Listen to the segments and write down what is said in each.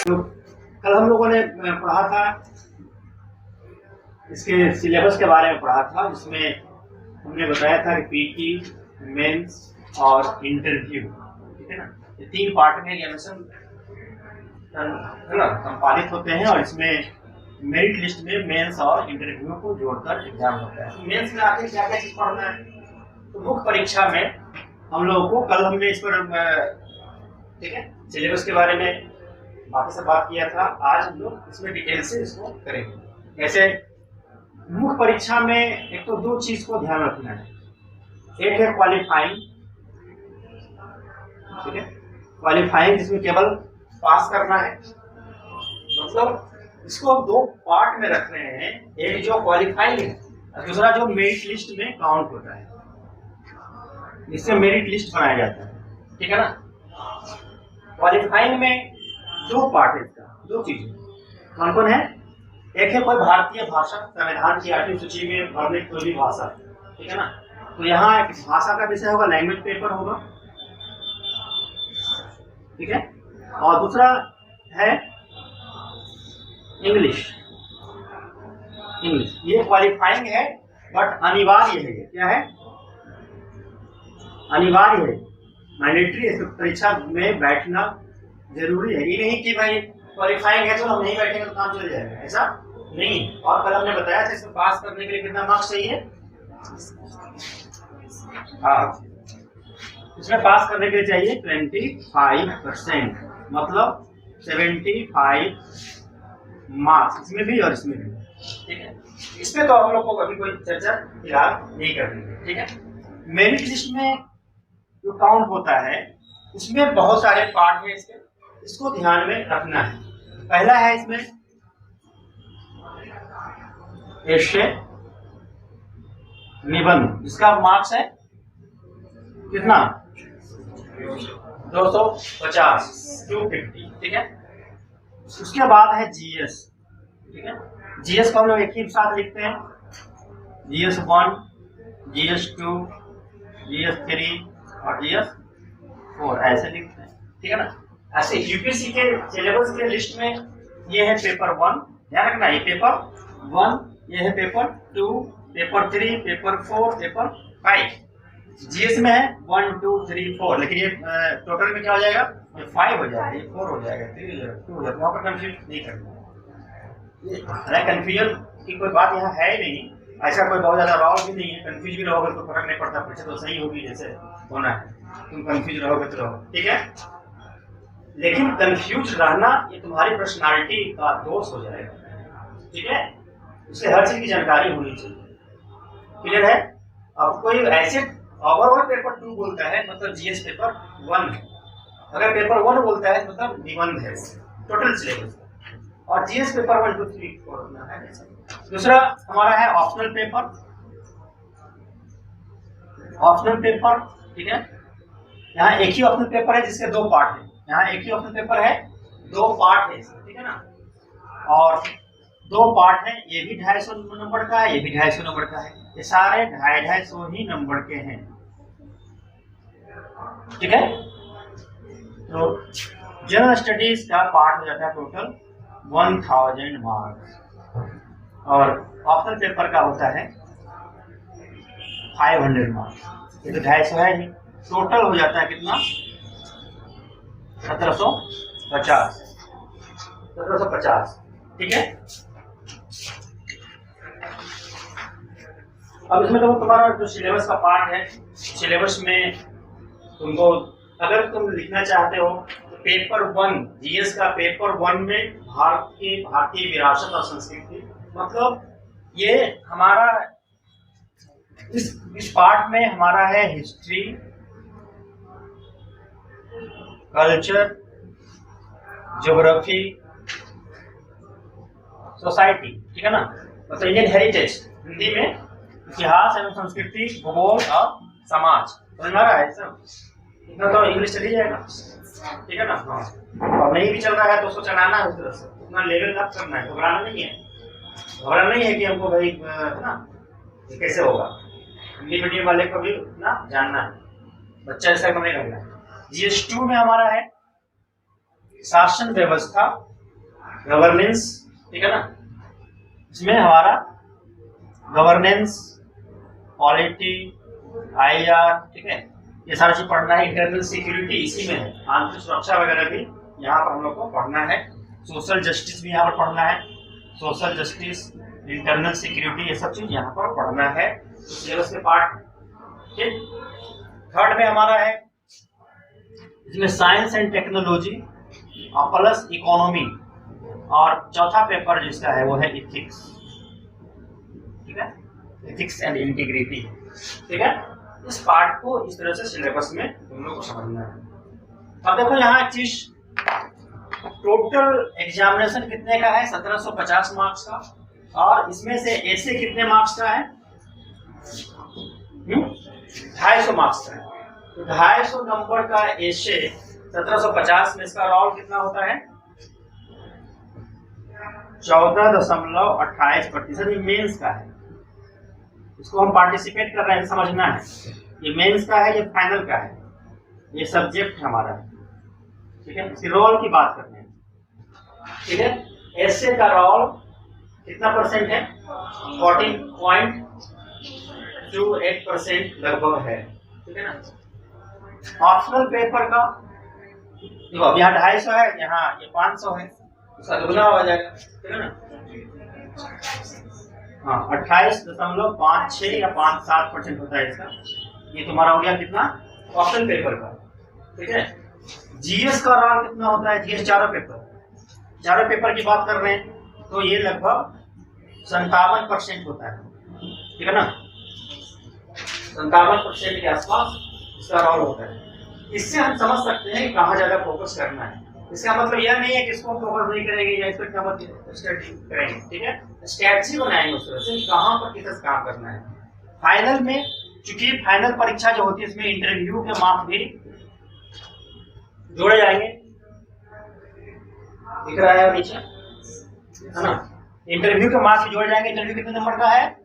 तो कल हम लोगों ने पढ़ा था, इसके सिलेबस के बारे में पढ़ा था, जिसमें हमने बताया था कि पीटी, मेंस और इंटरव्यू, ठीक है ना, ये 3 पार्ट में एग्जामिनेशन संपादित होते हैं और इसमें मेरिट लिस्ट में मेंस और इंटरव्यू को जोड़कर एग्जाम होता है। मेंस में आके क्या क्या चीज पढ़ना है, तो मुख्य परीक्षा में हम लोगों को, कल हमने इस पर ठीक है सिलेबस के बारे में बाकी सब बात किया था, आज हम लोग इसमें डिटेल से इसको करेंगे। ऐसे मुख्य परीक्षा में एक तो 2 चीज को ध्यान रखना है, एक है क्वालिफाइंग, ठीक है, क्वालिफाइंग जिसमें केवल पास करना है, मतलब इसको 2 पार्ट में रख रहे हैं, एक जो क्वालिफाइंग है और दूसरा जो मेरिट लिस्ट में काउंट होता है, इससे मेरिट लिस्ट बनाया जाता है, ठीक है ना। क्वालिफाइंग में 2 पार्ट है, इसका 2 चीजें कौन कौन है, एक है कोई भारतीय भाषा, संविधान की 8वीं सूची में वर्णित कोई भी भाषा, ठीक है ना, तो यहाँ एक भाषा का विषय होगा, लैंग्वेज पेपर होगा, ठीक है, और दूसरा है इंग्लिश। ये क्वालिफाइंग है बट अनिवार्य है, क्या है, अनिवार्य है, मैंडेटरी है, परीक्षा में बैठना जरूरी है। ये नहीं कि भाई क्वालिफाइंग है तो हम नहीं बैठेंगे तो काम चल जाएगा, ऐसा नहीं। और कल हमने बताया था इसमें पास करने के लिए कितना मार्क्स चाहिए, हाँ, इसमें पास करने के लिए चाहिए 25%, मतलब 75 मार्क्स, इसमें भी और इसमें भी, ठीक है। इसमें तो हम लोग को अभी कोई चर्चा फिलहाल नहीं करनी है, ठीक है। मेरिट लिस्ट में जो काउंट होता है उसमें बहुत सारे पार्ट हैं, इसको ध्यान में रखना है। पहला है इसमें एशे निबंध, जिसका मार्क्स है कितना, 250, 250, ठीक है। उसके बाद है जीएस, ठीक है, जीएस को हम लोग एक ही साथ लिखते हैं, जीएस 1, जीएस 2, जीएस 3 और जीएस 4 ऐसे लिखते हैं, ठीक है ना। ऐसे यूपीएससी के सिलेबस के लिस्ट में ये है पेपर 1, ध्यान रखना, ये पेपर 1, ये है paper 2, paper 3, paper 4, paper 5। GS में है 1, 2, 3, 4, लेकिन ये टोटल में क्या हो जाएगा, ये 5 हो जाएगा, ये 4 हो जाएगा, 3 हो जाएगा, 2 हो जाएगा, वहाँ पर कंफ्यूज नहीं करना। कंफ्यूजन की कोई बात यहाँ है नहीं, ऐसा कोई बहुत ज्यादा रॉन्ग भी नहीं है, कंफ्यूज भी रहोगे तो फर्क नहीं पड़ता, पीछे तो सही होगी जैसे होना है, तुम कंफ्यूज रहोगे तो रहो, ठीक है। लेकिन कंफ्यूज रहना ये तुम्हारी पर्सनालिटी का दोष हो जाएगा, ठीक है, उससे हर चीज की जानकारी होनी चाहिए, क्लियर है। अब कोई ऐसे ओवरऑल पेपर 2 बोलता है मतलब जीएस पेपर 1 है, अगर पेपर 1 बोलता है मतलब निबंध है टोटल सिलेबस, और जीएस पेपर 1, 2, 3, 4 है। दूसरा हमारा है ऑप्शनल पेपर, ऑप्शनल पेपर, ठीक है, यहाँ एक ही ऑप्शनल पेपर है जिसके 2 पार्ट है, यहाँ एक ही ऑप्शनल पेपर है, 2 पार्ट है, ठीक है ना, और 2 पार्ट है, ये भी 250 नंबर का है, ये भी 250 नंबर का है, ये सारे 250 ही नंबर के हैं, ठीक है। तो जनरल स्टडीज का पार्ट हो जाता है टोटल 1000 मार्क्स, और ऑप्शनल पेपर का होता है 500 मार्क्स, ये तो 250 है ही, टोटल हो जाता है कितना, 1750, 1750, ठीक है। अब इसमें तो तुम्हारा जो सिलेबस का पार्ट है, सिलेबस में तुमको अगर तुम लिखना चाहते हो तो पेपर 1 जीएस का पेपर 1 में भारतीय विरासत और संस्कृति, मतलब ये हमारा इस पार्ट में हमारा है हिस्ट्री, कल्चर, ज्योग्राफी, सोसाइटी, ठीक है ना, मतलब इंडियन हेरिटेज, हिंदी में इतिहास एवं संस्कृति, भूगोल और समाज, समझ में आ रहा है सब, इतना तो इंग्लिश चली जाएगा, ठीक है ना। और नहीं भी चल रहा है तो उसको चलाना है उस तरह से, उतना लेवल अप करना है, घबराना नहीं है, घबराना नहीं है कि हमको भाई है ना कैसे होगा, हिंदी मीडियम वाले को भी ना जानना है, बच्चा ऐसा कम नहीं करना है। जीएस 2 में हमारा है शासन व्यवस्था गवर्नेंस, ठीक है ना, इसमें हमारा गवर्नेंस, पॉलिटी, IR, ठीक है, ये सारा चीज पढ़ना है। इंटरनल सिक्योरिटी इसी में है, आंतरिक सुरक्षा वगैरह भी यहाँ पर हम लोग को पढ़ना है। सोशल जस्टिस भी यहाँ पर पढ़ना है, सोशल जस्टिस, इंटरनल सिक्योरिटी, ये सब चीज यहाँ पर पढ़ना है सिलेबस के पार्ट। ठीक, थर्ड में हमारा है इसमें साइंस एंड टेक्नोलॉजी और प्लस इकोनॉमी, और चौथा पेपर जिसका है वो है इथिक्स, ठीक है, इथिक्स एंड इंटीग्रिटी, ठीक है। इस पार्ट को इस तरह से सिलेबस में तुम लोग को समझना है। अब देखो यहाँ एक चीज, टोटल एग्जामिनेशन कितने का है, 1750 मार्क्स का, और इसमें से ऐसे कितने मार्क्स का है, 250 मार्क्स का है। तो 250 नंबर का ऐसे 1750 में इसका रोल कितना होता है, 14.28%। ये मेंस का है, इसको हम पार्टिसिपेट कर रहे हैं, समझना है। ये मेंस का है, ये फाइनल का है, ये सब्जेक्ट हमारा है, ठीक है। इसके रोल की बात करते हैं, ठीक है। ऐसे का रोल कितना परसेंट है, 14.28% लगभग है, ठीक है ना। ऑप्शनल पेपर का देखो, अब यहाँ 250 है, यहाँ ये 500 है, उसका दुगना हो जाएगा, ठीक है ना। हाँ, 28.56 या 57% होता है इसका। ये तुम्हारा हो गया कितना, ऑप्शनल पेपर का, ठीक है। जीएस का रोल कितना होता है, जीएस चारों पेपर की बात कर रहे हैं, तो ये लगभग 57% होता है, ठीक है ना। 57% के आसपास इसका रोल होता है। इससे हम समझ सकते हैं कि कहाँ ज्यादा फोकस करना है। इसका मतलब यह नहीं है कि इसको फोकस नहीं करेंगे या इस पर क्या स्ट्रेटजी करेंगे, ठीक है। स्ट्रेटजी बनाएंगे उस तरह से कहाँ पर किस काम करना है। फाइनल में, चूंकि फाइनल परीक्षा जो होती है इसमें इंटरव्यू के मार्क्स भी जोड़े जाएंगे, दिख रहा है नीचे, है ना। इंटरव्यू के मार्क्स भी जोड़े जाएंगे। इंटरव्यू कितने नंबर का है,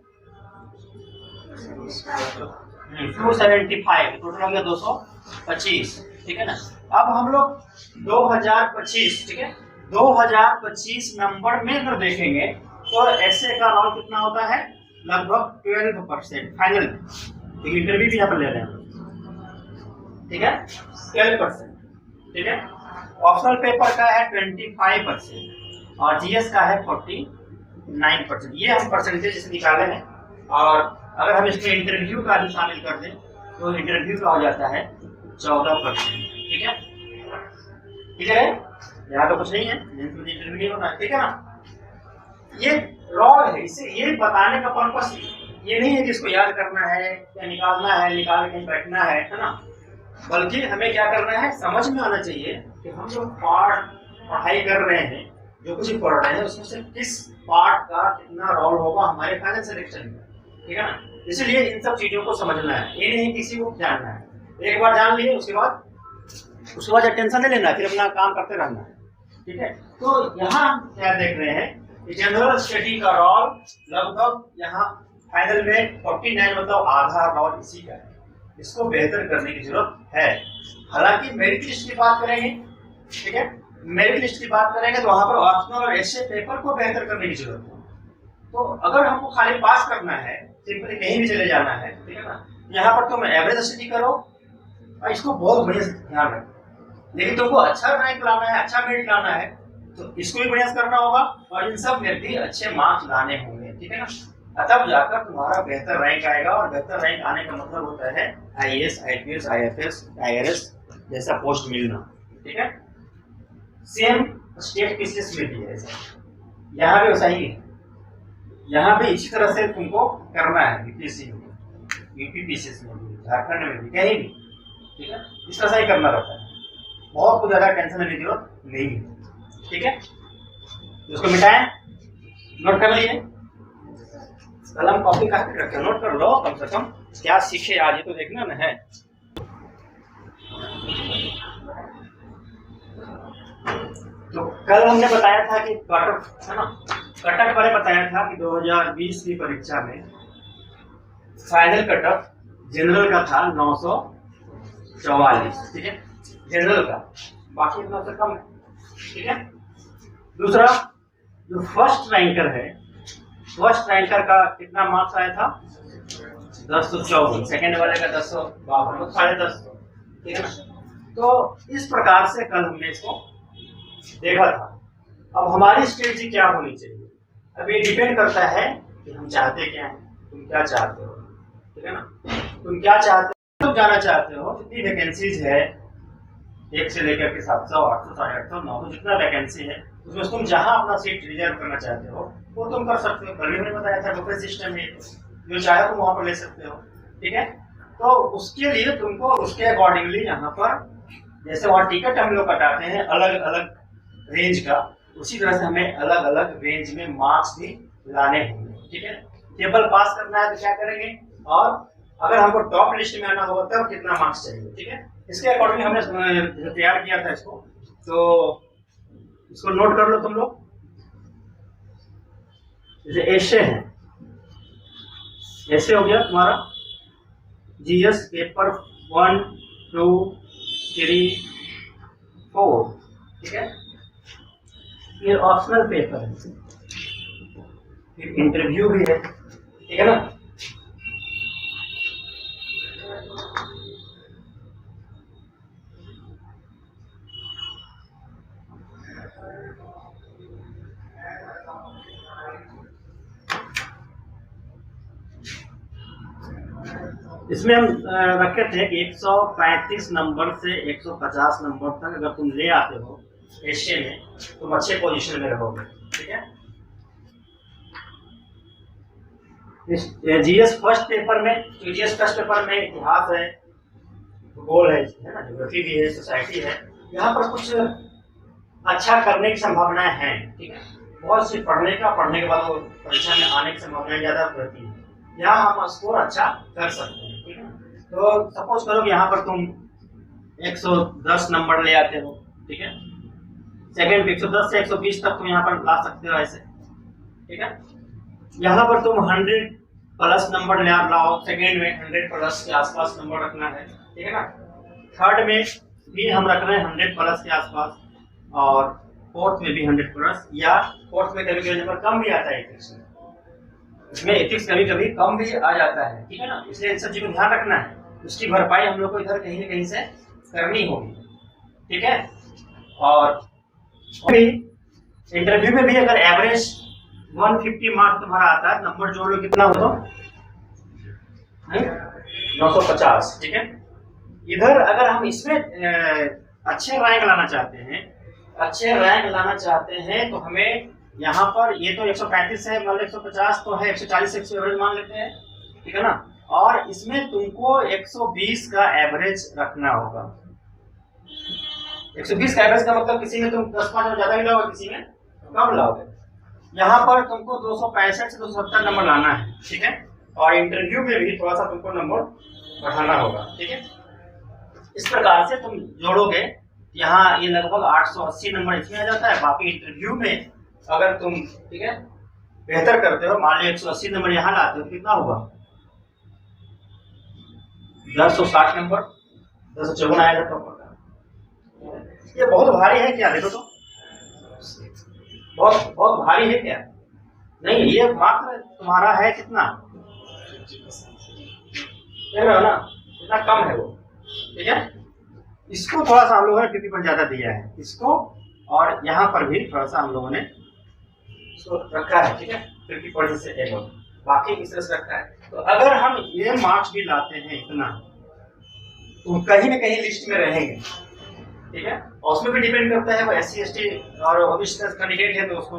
275, टोटल हो गया 225, ठीक है ना। अब हम लोग 2025, ठीक है, 2025 नंबर में अगर देखेंगे तो ऐसे का रोल कितना होता है, लगभग 12% फाइनल, तो इंटरव्यू भी यहाँ पर ले रहे हैं, ठीक है, 12%, ठीक है। ऑप्शनल पेपर का है 25% और जीएस का है 49%। ये हम परसेंटेज निकाले हैं, और अगर हम इसमें इंटरव्यू का भी शामिल कर दें तो इंटरव्यू का हो जाता है 14%, ठीक है, ठीक है। यहाँ तो कुछ नहीं है, इंटरव्यू नहीं होना, ठीक है ना। ये रोल है, इसे ये बताने का पर्पस ये नहीं है कि इसको याद करना है या निकालना है, निकाल के बैठना है ना, बल्कि हमें क्या करना है, समझ में आना चाहिए कि हम जो पार्ट पढ़ाई कर रहे हैं, जो कुछ पढ़ रहे हैं, उसमें से किस पार्ट का कितना रोल होगा हमारे फाइनल सिलेक्शन में, ठीक है ना। इसलिए इन सब चीजों को समझना है, ये नहीं किसी को जानना है। एक बार जान लिए उसके बाद टेंशन नहीं लेना, फिर अपना काम करते रहना है, ठीक है। तो यहाँ क्या देख रहे हैं, जनरल स्टडी का रोल लगभग यहाँ फाइनल में 49, मतलब आधा रोल इसी का है। इसको बेहतर करने की जरूरत है। हालांकि मेरिट लिस्ट की बात करेंगे, ठीक है, मेरिट लिस्ट की बात करेंगे तो वहां पर ऑप्शनल और ऐसे पेपर को बेहतर करने की जरूरत है। तो अगर हमको खाली पास करना है, सिंपली कहीं भी चले जाना है, ठीक है ना, यहाँ पर तुम एवरेज स्टडी करो और इसको बहुत बढ़िया ध्यान रखो। लेकिन तुमको अच्छा रैंक लाना है, अच्छा मेरिट लाना है, तो इसको भी प्रयास करना होगा और इन सब में भी अच्छे मार्क्स लाने होंगे, ठीक है ना। तब जाकर तुम्हारा बेहतर रैंक आएगा, और बेहतर रैंक आने का मतलब होता है IAS, IPS, IFS, IRS जैसा पोस्ट मिलना, ठीक है। सेम स्टेट पीसीएस में भी है, यहाँ भी वैसा ही है। यहाँ भी इसी तरह से तुमको करना है, यूपीएससी में, यूपी पीसीएस में भी, झारखंड में भी, कहीं भी, ठीक है, इस तरह से ही करना रहता है। बहुत कुछ ज्यादा टेंशन लेने की जरूरत नहीं है, ठीक है। इसको मिटाएं, नोट कर लिए, कलम कॉपी काट रखे, नोट कर लो, कम से कम क्या सीखे आज, ये तो देखना ना है। तो कल हमने बताया था कि कट ऑफ, है ना, कट ऑफ बारे बताया था कि 2020 की परीक्षा में फाइनल कट ऑफ जनरल का था 944, ठीक है, जनरल का, बाकी इतना से कम है, ठीक है। दूसरा जो फर्स्ट रैंकर है, फर्स्ट रैंकर का कितना मार्क्स आया था 1054, सेकेंड वाले का 1052, तो 10.5, ठीक है ना। तो इस प्रकार से कल हमने इसको देखा था। अब हमारी स्ट्रेटजी क्या होनी चाहिए, अब ये डिपेंड करता है कि हम चाहते क्या हैं, तुम क्या चाहते हो, ठीक है ना। तुम क्या चाहते हो, तुम जाना चाहते हो, जितनी वैकेंसीज है 1 से लेकर के 700, 800, 850, 900 जितना वैकेंसी है उसमें तुम जहां अपना सीट रिजर्व करना चाहते हो वो तुम कर सकते हो। कल भी मैंने बताया था बुफे सिस्टम है, जो चाहे तुम वहां पर ले सकते हो, ठीक है। तो उसके लिए तुमको उसके अकॉर्डिंगली यहाँ पर जैसे वहाँ टिकट हम लोग कटाते हैं अलग अलग रेंज का, उसी तरह से हमें अलग अलग रेंज में मार्क्स भी लाने होंगे, ठीक है। टेबल पास करना है तो क्या करेंगे, और अगर हमको टॉप लिस्ट में आना होगा तब कितना मार्क्स चाहिए, ठीक है। इसके अकॉर्डिंग हमने तैयार किया था इसको, तो इसको नोट कर लो तुम लोग। जैसे एशे है, ऐसे हो गया तुम्हारा जीएस पेपर 1, 2, 3, 4, ठीक है। ये ऑप्शनल पेपर है, फिर इंटरव्यू भी है, ठीक है ना। इसमें हम रखे थे कि 135 नंबर से 150 नंबर तक अगर तुम ले आते हो एशिया में तुम अच्छे पोजीशन में रहोगे, ठीक है। जीएस फर्स्ट पेपर में, जीएस फर्स्ट पेपर में इतिहास है, भूगोल है ना, ज्योग्राफी भी है, सोसाइटी है, यहाँ पर कुछ अच्छा करने की संभावनाएं हैं, ठीक है। बहुत सी पढ़ने के बाद वो परीक्षा में आने की संभावनाएं ज्यादा रहती है, यहाँ हम स्कोर अच्छा कर सकते हैं, ठीक है। तो सपोज करो कि यहाँ पर तुम 110 नंबर ले आते हो, ठीक है। सेकंड 110 से 120 तक तुम यहाँ पर ला सकते हो ऐसे, ठीक है। यहाँ पर तुम 100 प्लस नंबर ले लाओ, सेकंड में 100 प्लस के आसपास नंबर रखना है, ठीक है ना। थर्ड में भी हम रख रहे हैं 100 प्लस के आसपास, और फोर्थ में भी 100 प्लस, या फोर्थ में कभी कभी नंबर कम भी आता है एथिक्स में, इसमें एथिक्स कभी कभी कम भी आ जाता है, ठीक है ना। इसलिए इन सब चीजों को ध्यान रखना है, उसकी भरपाई हम लोग को इधर कहीं न कहीं से करनी होगी, ठीक है। और इंटरव्यू में भी अगर एवरेज 150 मार्क तुम्हारा आता है, नंबर जोड़ लो कितना हो तो 950, ठीक है। इधर अगर हम इसमें अच्छे रैंक लाना चाहते हैं, अच्छे रैंक लाना चाहते हैं तो हमें यहाँ पर ये तो 135 है, मान लो 150 तो है, 140 से 100 एवरेज मान लेते हैं, ठीक है ना। और इसमें तुमको 120 का एवरेज रखना होगा। 120 का एवरेज का मतलब किसी में तुम 10-5 ज्यादा ही लाओगे, किसी में कम लाओगे। यहाँ पर तुमको 265 से 270 नंबर लाना है, ठीक है। और इंटरव्यू में भी थोड़ा सा तुमको नंबर बढ़ाना होगा, ठीक है। इस प्रकार से तुम जोड़ोगे, यहाँ ये लगभग 880 नंबर इसमें आ जाता है। बाकी इंटरव्यू में अगर तुम, ठीक है, बेहतर करते हो, मान लो 180 नंबर यहाँ लाते हो, कितना होगा 1060 नंबर, 1054 आएगा तो। ये बहुत भारी है क्या, देखो तो बहुत बहुत भारी है क्या, नहीं, ये मात्र तुम्हारा है कितना, देख रहे हो ना, इतना कम है वो, ठीक है। इसको थोड़ा सा हम लोगों ने 50 ज्यादा दिया है इसको, और यहाँ पर भी थोड़ा सा हम लोगों ने इसको रखा है, ठीक है, 50% से एबव, बाकी इस तरह से रखा है। तो अगर हम ये मार्क्स भी लाते हैं इतना, तो कहीं ना कहीं लिस्ट में रहेंगे, ठीक है। और उसमें भी डिपेंड करता है वो SC ST और ओबीसी कैंडिडेट है तो उसको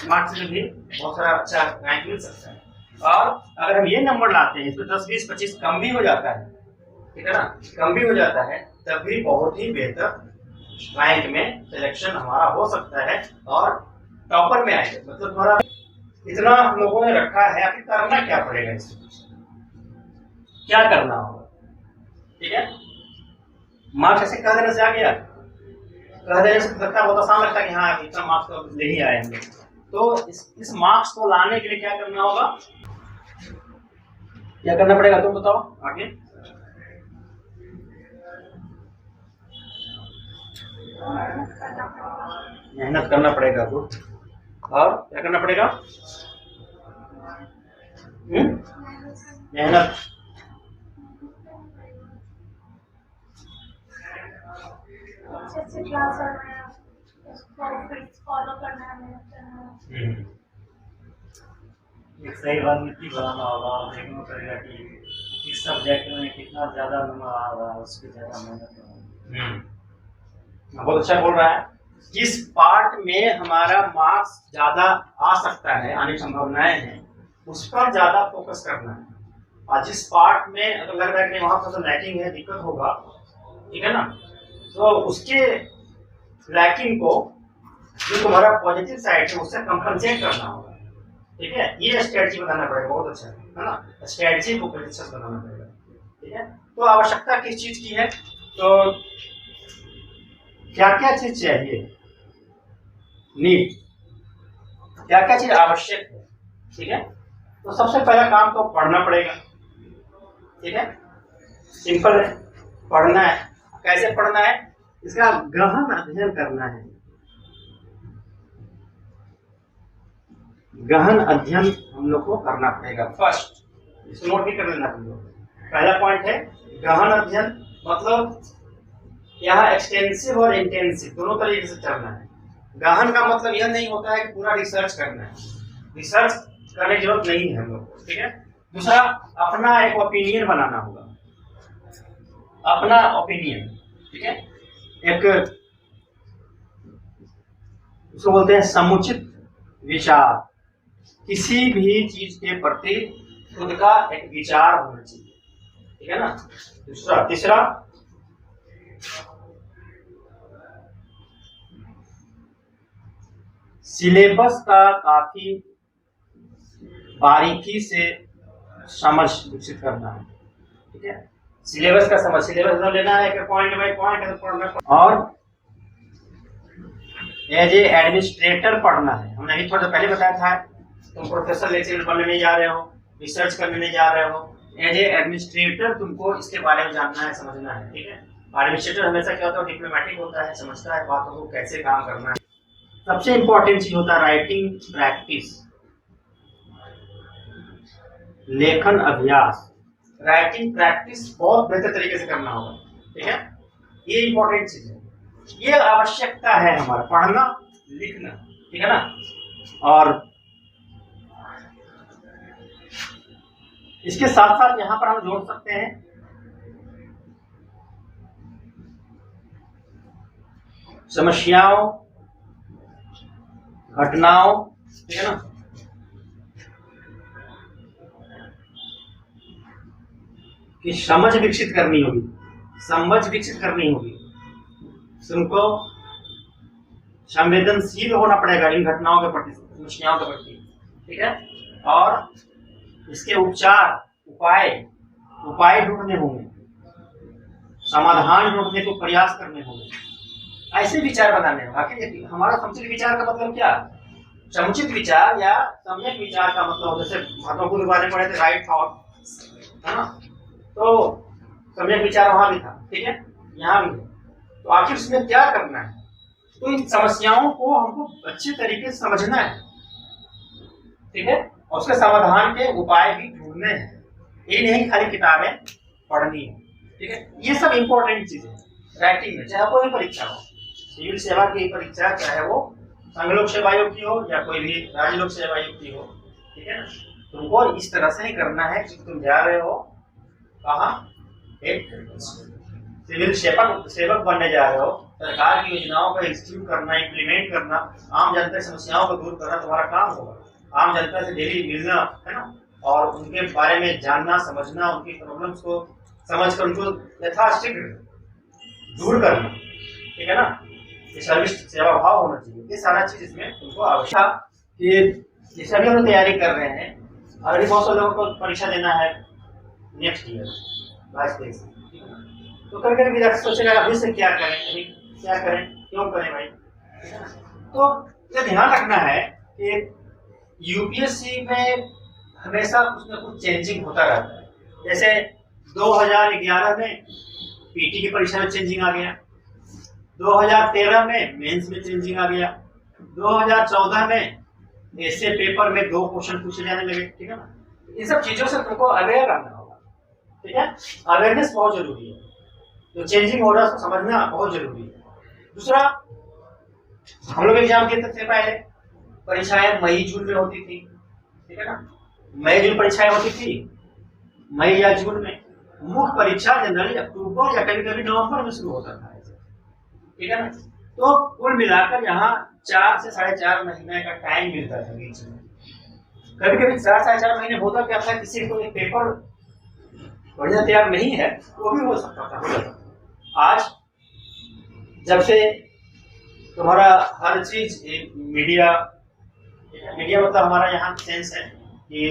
मार्क्स में भी बहुत सारा अच्छा रैंक मिल सकता है। और अगर हम ये नंबर लाते हैं, इसमें 10, 20, 25 कम भी हो जाता है, ठीक है ना, कम भी हो जाता है, तब भी बहुत ही बेहतर रैंक में सिलेक्शन हमारा हो सकता है और टॉपर में आएगा। मतलब तुम्हारा इतना हम लोगों ने रखा है, अभी करना क्या पड़ेगा, इसमें क्या करना होगा, ठीक है। मार्क्स ऐसे कह देने से आ गया, कह देने से लगता है बहुत आसान लगता है कि हाँ इतना मार्क्स तो ले ही आए हम लोग। तो इस मार्क्स को लाने के लिए क्या करना होगा, क्या करना पड़ेगा तुम बताओ आगे। मेहनत करना पड़ेगा आपको। और क्या करना पड़ेगा? मेहनत। एक सही रणनीति बनाना होगा और देखना पड़ेगा कि इस सब्जेक्ट में कितना ज्यादा नंबर आ रहा है, उसकी ज्यादा मेहनत करना। बहुत अच्छा बोल रहा है। किस पार्ट में हमारा मार्क्स ज्यादा आ सकता है, आने की संभावनाएं हैं, उस पर ज्यादा फोकस करना है। और जिस पार्ट में अगर लग रहा है कि वहां पर तो लैकिंग है, दिक्कत होगा, ठीक है ना, तो उसके लैकिंग को जो तुम्हारा पॉजिटिव साइड है उससे कंपनसेट करना होगा। ठीक है, ये स्ट्रेटजी बनाना पड़ेगा। बहुत अच्छा है ना, स्ट्रेटजी को प्रतिशत बनाना पड़ेगा। ठीक है, तो आवश्यकता किस चीज की है, तो क्या क्या चीज चाहिए, नीड, क्या क्या चीज आवश्यक है। ठीक है, तो सबसे पहला काम तो पढ़ना पड़ेगा। ठीक है, सिंपल है, पढ़ना है। कैसे पढ़ना है? इसका गहन अध्ययन करना है। गहन अध्ययन हम लोग को करना पड़ेगा। फर्स्ट इसको नोट भी कर लेना तुम लोग। पहला पॉइंट है गहन अध्ययन, मतलब यहाँ एक्सटेंसिव और इंटेंसिव दोनों तरीके से चलना है। गहन का मतलब यह नहीं होता है कि पूरा रिसर्च करना है, रिसर्च करने की जरूरत नहीं है हम लोग को। ठीक है, दूसरा अपना एक ओपिनियन बनाना होगा, अपना ओपिनियन। ठीक है, एक उसको बोलते हैं समुचित विचार। किसी भी चीज के प्रति खुद का एक विचार होना चाहिए। ठीक है ना। दूसरा, तीसरा सिलेबस का काफी बारीकी से समझ विकसित करना है। ठीक है, सिलेबस का समझ, सिलेबस तो लेना है कि पॉइंट बाय पॉइंट पढ़ना। और एज ए एडमिनिस्ट्रेटर पढ़ना है। हमने अभी थोड़ा पहले बताया था, तुम प्रोफेसर लेक्चरर बनने नहीं जा रहे हो, रिसर्च करने नहीं जा रहे हो, एज ए एडमिनिस्ट्रेटर तुमको इसके बारे में जानना है, समझना है। ठीक है, एडमिनिस्ट्रेटर हमेशा क्या होता है, डिप्लोमेटिक होता है, समझता है बातों को कैसे काम करना है। सबसे इंपॉर्टेंट चीज होता है राइटिंग प्रैक्टिस, लेखन अभ्यास। राइटिंग प्रैक्टिस बहुत बेहतर तरीके से करना होगा। ठीक है, ये इंपॉर्टेंट चीज है, ये आवश्यकता है हमारा, पढ़ना लिखना। ठीक है ना। और इसके साथ साथ यहां पर हम जोड़ सकते हैं समस्याओं, घटनाओं। ठीक है ना, कि समझ विकसित करनी होगी, समझ विकसित करनी होगी। तुमको संवेदनशील होना पड़ेगा इन घटनाओं के प्रति, समस्याओं के प्रति। ठीक है, और इसके उपचार, उपाय ढूंढने होंगे, समाधान ढूंढने को प्रयास करने होंगे, ऐसे विचार बनाने होंगे। आखिर हमारा समुचित विचार का मतलब क्या? समुचित विचार या सम्यक विचार का मतलब, जैसे महात्मा बुद्ध के बारे में पढ़े थे, राइट थॉट, है ना, तो सम्यक विचार वहां भी था। ठीक है, यहाँ भी है। तो आखिर इसमें क्या करना है? तो इन समस्याओं को हमको अच्छे तरीके से समझना है। ठीक है, और उसके समाधान के उपाय भी ढूंढने हैं। ये नहीं खाली किताबें पढ़नी है। ठीक है, ये सब इंपॉर्टेंट चीजें राइटिंग में, चाहे कोई परीक्षा हो, सिविल सेवा की परीक्षा, चाहे वो संघ लोक सेवा आयोग की हो या कोई भी राज्य लोक सेवा आयोग की हो। ठीक है ना, तुमको इस तरह से ही करना है कि तुम जा रहे हो कहाँ, एक सिविल सेवक बनने जा रहे हो, सरकार की योजनाओं को एग्जीक्यूट करना, इम्प्लीमेंट करना, आम जनता की समस्याओं को दूर करना तुम्हारा काम होगा। आम जनता से डेली मिलना, है ना, और उनके बारे में जानना, समझना, उनकी प्रॉब्लम्स को समझकर उनको यथाशीघ्र दूर करना। ठीक है ना, ये सर्विस सेवा भाव होना चाहिए। ये सारा चीज इसमें तुमको आवश्यक कि ये सभी हम तैयारी कर रहे हैं। अभी बहुत सारे लोगों को परीक्षा देना है नेक्स्ट ईयर 22-23, तो कभी कभी विद्यार्थी सोचेगा अभी से क्या करें, अभी क्या करें, क्यों करें भाई। तो ये ध्यान रखना है कि यूपीएससी में हमेशा कुछ ना कुछ चेंजिंग होता रहता है। जैसे 2011 में पीटी की परीक्षा में चेंजिंग आ गया, 2013 में मेंस में चेंजिंग आ गया, 2014 में ऐसे पेपर में 2 क्वेश्चन पूछे जाने लगे, ठीक है ना। इन सब चीजों से तुमको अवेयर रहना होगा, ठीक है। अवेयरनेस बहुत जरूरी है, तो चेंजिंग ऑर्डर को समझना बहुत जरूरी है। दूसरा, हम लोग एग्जाम देते थे पहले, परीक्षाएं मई जून में होती थी, ठीक है ना। मई जून परीक्षाएं होती थी, मई या जून में। मुख्य परीक्षा जनरली अक्टूबर या कभी कभी नवंबर में शुरू होता था, ठीक है ना। तो कुल मिलाकर यहाँ 4 से 4.5 महीने का टाइम मिलता था बीच में। कभी कभी 4 से 4.5 महीने होता क्या था, किसी को एक पेपर बढ़िया तैयार नहीं है वो भी हो सकता था, हो जाता था। आज जब से तुम्हारा हर चीज मीडिया मतलब हमारा यहाँ सेंस है कि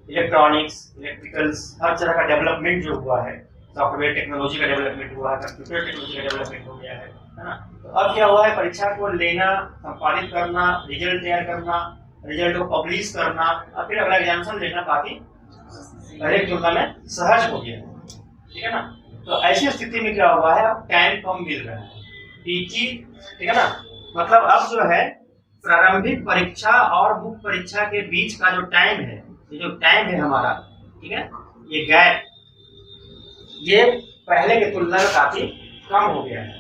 इलेक्ट्रॉनिक्स, इलेक्ट्रिकल्स, हर तरह का डेवलपमेंट जो हुआ है, सॉफ्टवेयर टेक्नोलॉजी का डेवलपमेंट हुआ है, कंप्यूटर टेक्नोलॉजी का डेवलपमेंट हो गया है ना। तो अब क्या हुआ है, परीक्षा को लेना, संपादित करना, रिजल्ट तैयार करना, रिजल्ट को पब्लिश करना और फिर अगला एग्जामिनेशन लेना काफी पहले की तुलना में सहज हो गया, ठीक है ना। तो ऐसी स्थिति में क्या हुआ है, अब टाइम कम मिल रहा है पीटी, ठीक है ना। मतलब अब जो है प्रारंभिक परीक्षा और मुख्य परीक्षा के बीच का जो टाइम है, ये जो टाइम है हमारा, ठीक है, ये गैप ये पहले की तुलना में काफी कम हो गया है।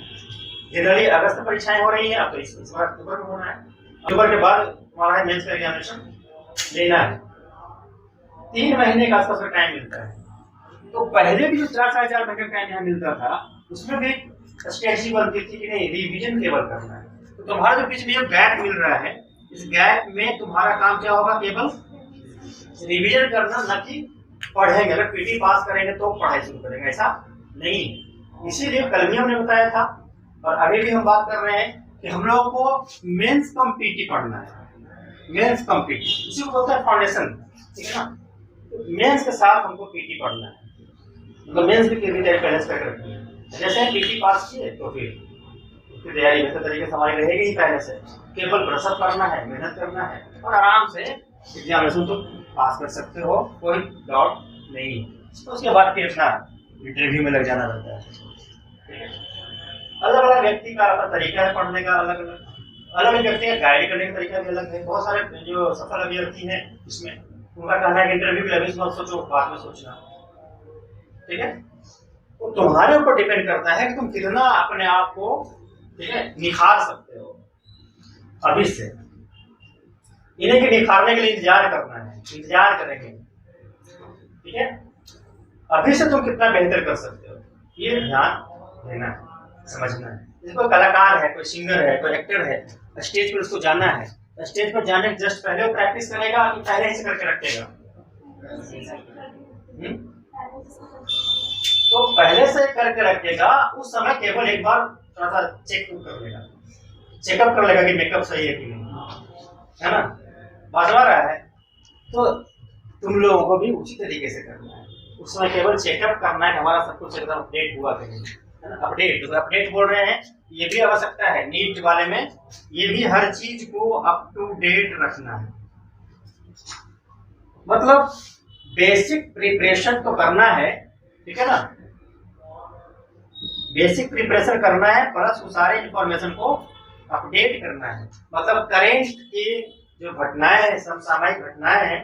जनरली अगस्त में परीक्षाएं हो रही है, अब तो इस बार अक्टूबर में होना है। अक्टूबर के बाद हमारा मेंस का एग्जामिनेशन लेना है, 3 महीने का आसपास का टाइम मिलता है। तो पहले भी जो 4 महीने का टाइम यहाँ मिलता था, उसमें भी स्ट्रेटजी बनती थी कि नहीं, रिवीजन केवल करना है। तो तुम्हारा जो बीच में गैप मिल रहा है, इस गैप में तुम्हारा काम क्या होगा, केवल रिवीजन करना, न कि पढ़ेंगे। अगर पीटी पास करेंगे तो पढ़ाई शुरू करेंगे, ऐसा नहीं। इसीलिए कल भी हमने बताया था और अभी भी हम बात कर रहे हैं कि हम लोगों को मेंस कम पीटी पढ़ना है। मेंस कम पीटी, इसी को बोलते हैं फाउंडेशन, ठीक है ना। तो मेंस के साथ हमको पीटी पढ़ना है, मतलब मेंस की तैयारी पहले से रखनी है। जैसे पीटी पास किए तो फिर उसकी तैयारी बेहतर तरीके से हमारी रहेगी ही। पहले से केवल ब्रशअप करना है, मेहनत करना है और आराम से एग्जामिनेशन तो पास कर सकते हो, कोई डाउट नहीं। तो उसके बाद फिर अपना इंटरव्यू में लग जाना रहता है। अलग अलग व्यक्ति का अपना तरीका है पढ़ने का, अलग अलग व्यक्ति का गाइड करने का तरीका भी अलग है। बहुत सारे जो सफल अभ्यर्थी हैं इसमें, उनका कहना है कि इंटरव्यू के लिए मत सोचो, बाद में सोचना, ठीक है। तो तुम्हारे ऊपर डिपेंड करता है कि तुम कितना अपने आप को, ठीक है, निखार सकते हो अभी से। इन्हें के निखारने के लिए इंतजार करना है, इंतजार करेंगे, ठीक है। अभी से तुम कितना बेहतर कर सकते हो, ये ध्यान देना है, समझना है। जैसे कोई कलाकार है, कोई सिंगर है, कोई एक्टर है, स्टेज पर उसको जाना है, स्टेज पर जाने के जस्ट पहले वो प्रैक्टिस करेगा कि पहले ही से करके रखेगा? तो पहले से करके रखेगा, उस समय केवल एक बार थोड़ा सा चेकअप कर लेगा, चेकअप कर लेगा कि मेकअप सही है कि नहीं, है ना। बाजवा रहा है तो तुम लोगों को भी उसी तरीके से करना है। उस समय केवल चेकअप करना है, हमारा सब कुछ एकदम अपडेट हुआ करेंगे, है ना। अपडेट, जो अपडेट बोल रहे हैं, ये भी आवश्यकता है नीट वाले में, ये भी हर चीज को अप टू डेट रखना है। मतलब बेसिक प्रिपरेशन तो करना है, ठीक है ना, बेसिक प्रिपरेशन करना है, प्लस उस सारे इंफॉर्मेशन को अपडेट करना है। मतलब करेंट की जो घटनाएं हैं, समसामयिक घटनाएं हैं,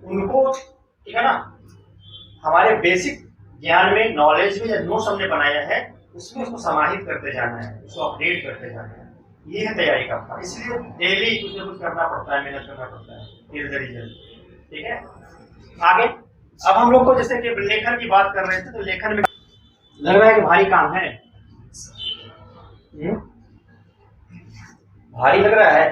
उनको, ठीक है ना, हमारे बेसिक ज्ञान में, नॉलेज में जो नोट्स हमने बनाया है उसमें उसको समाहित करते जाना है, उसको अपडेट करते जाना है। ये है तैयारी का काम। इसलिए डेली कुछ ना कुछ करना पड़ता है, मेहनत करना पड़ता है, धीरे धीरे, ठीक है। आगे अब हम लोग को जैसे कि लेखन की बात कर रहे थे, तो लेखन में लग रहा है कि भारी काम है, भारी लग रहा है।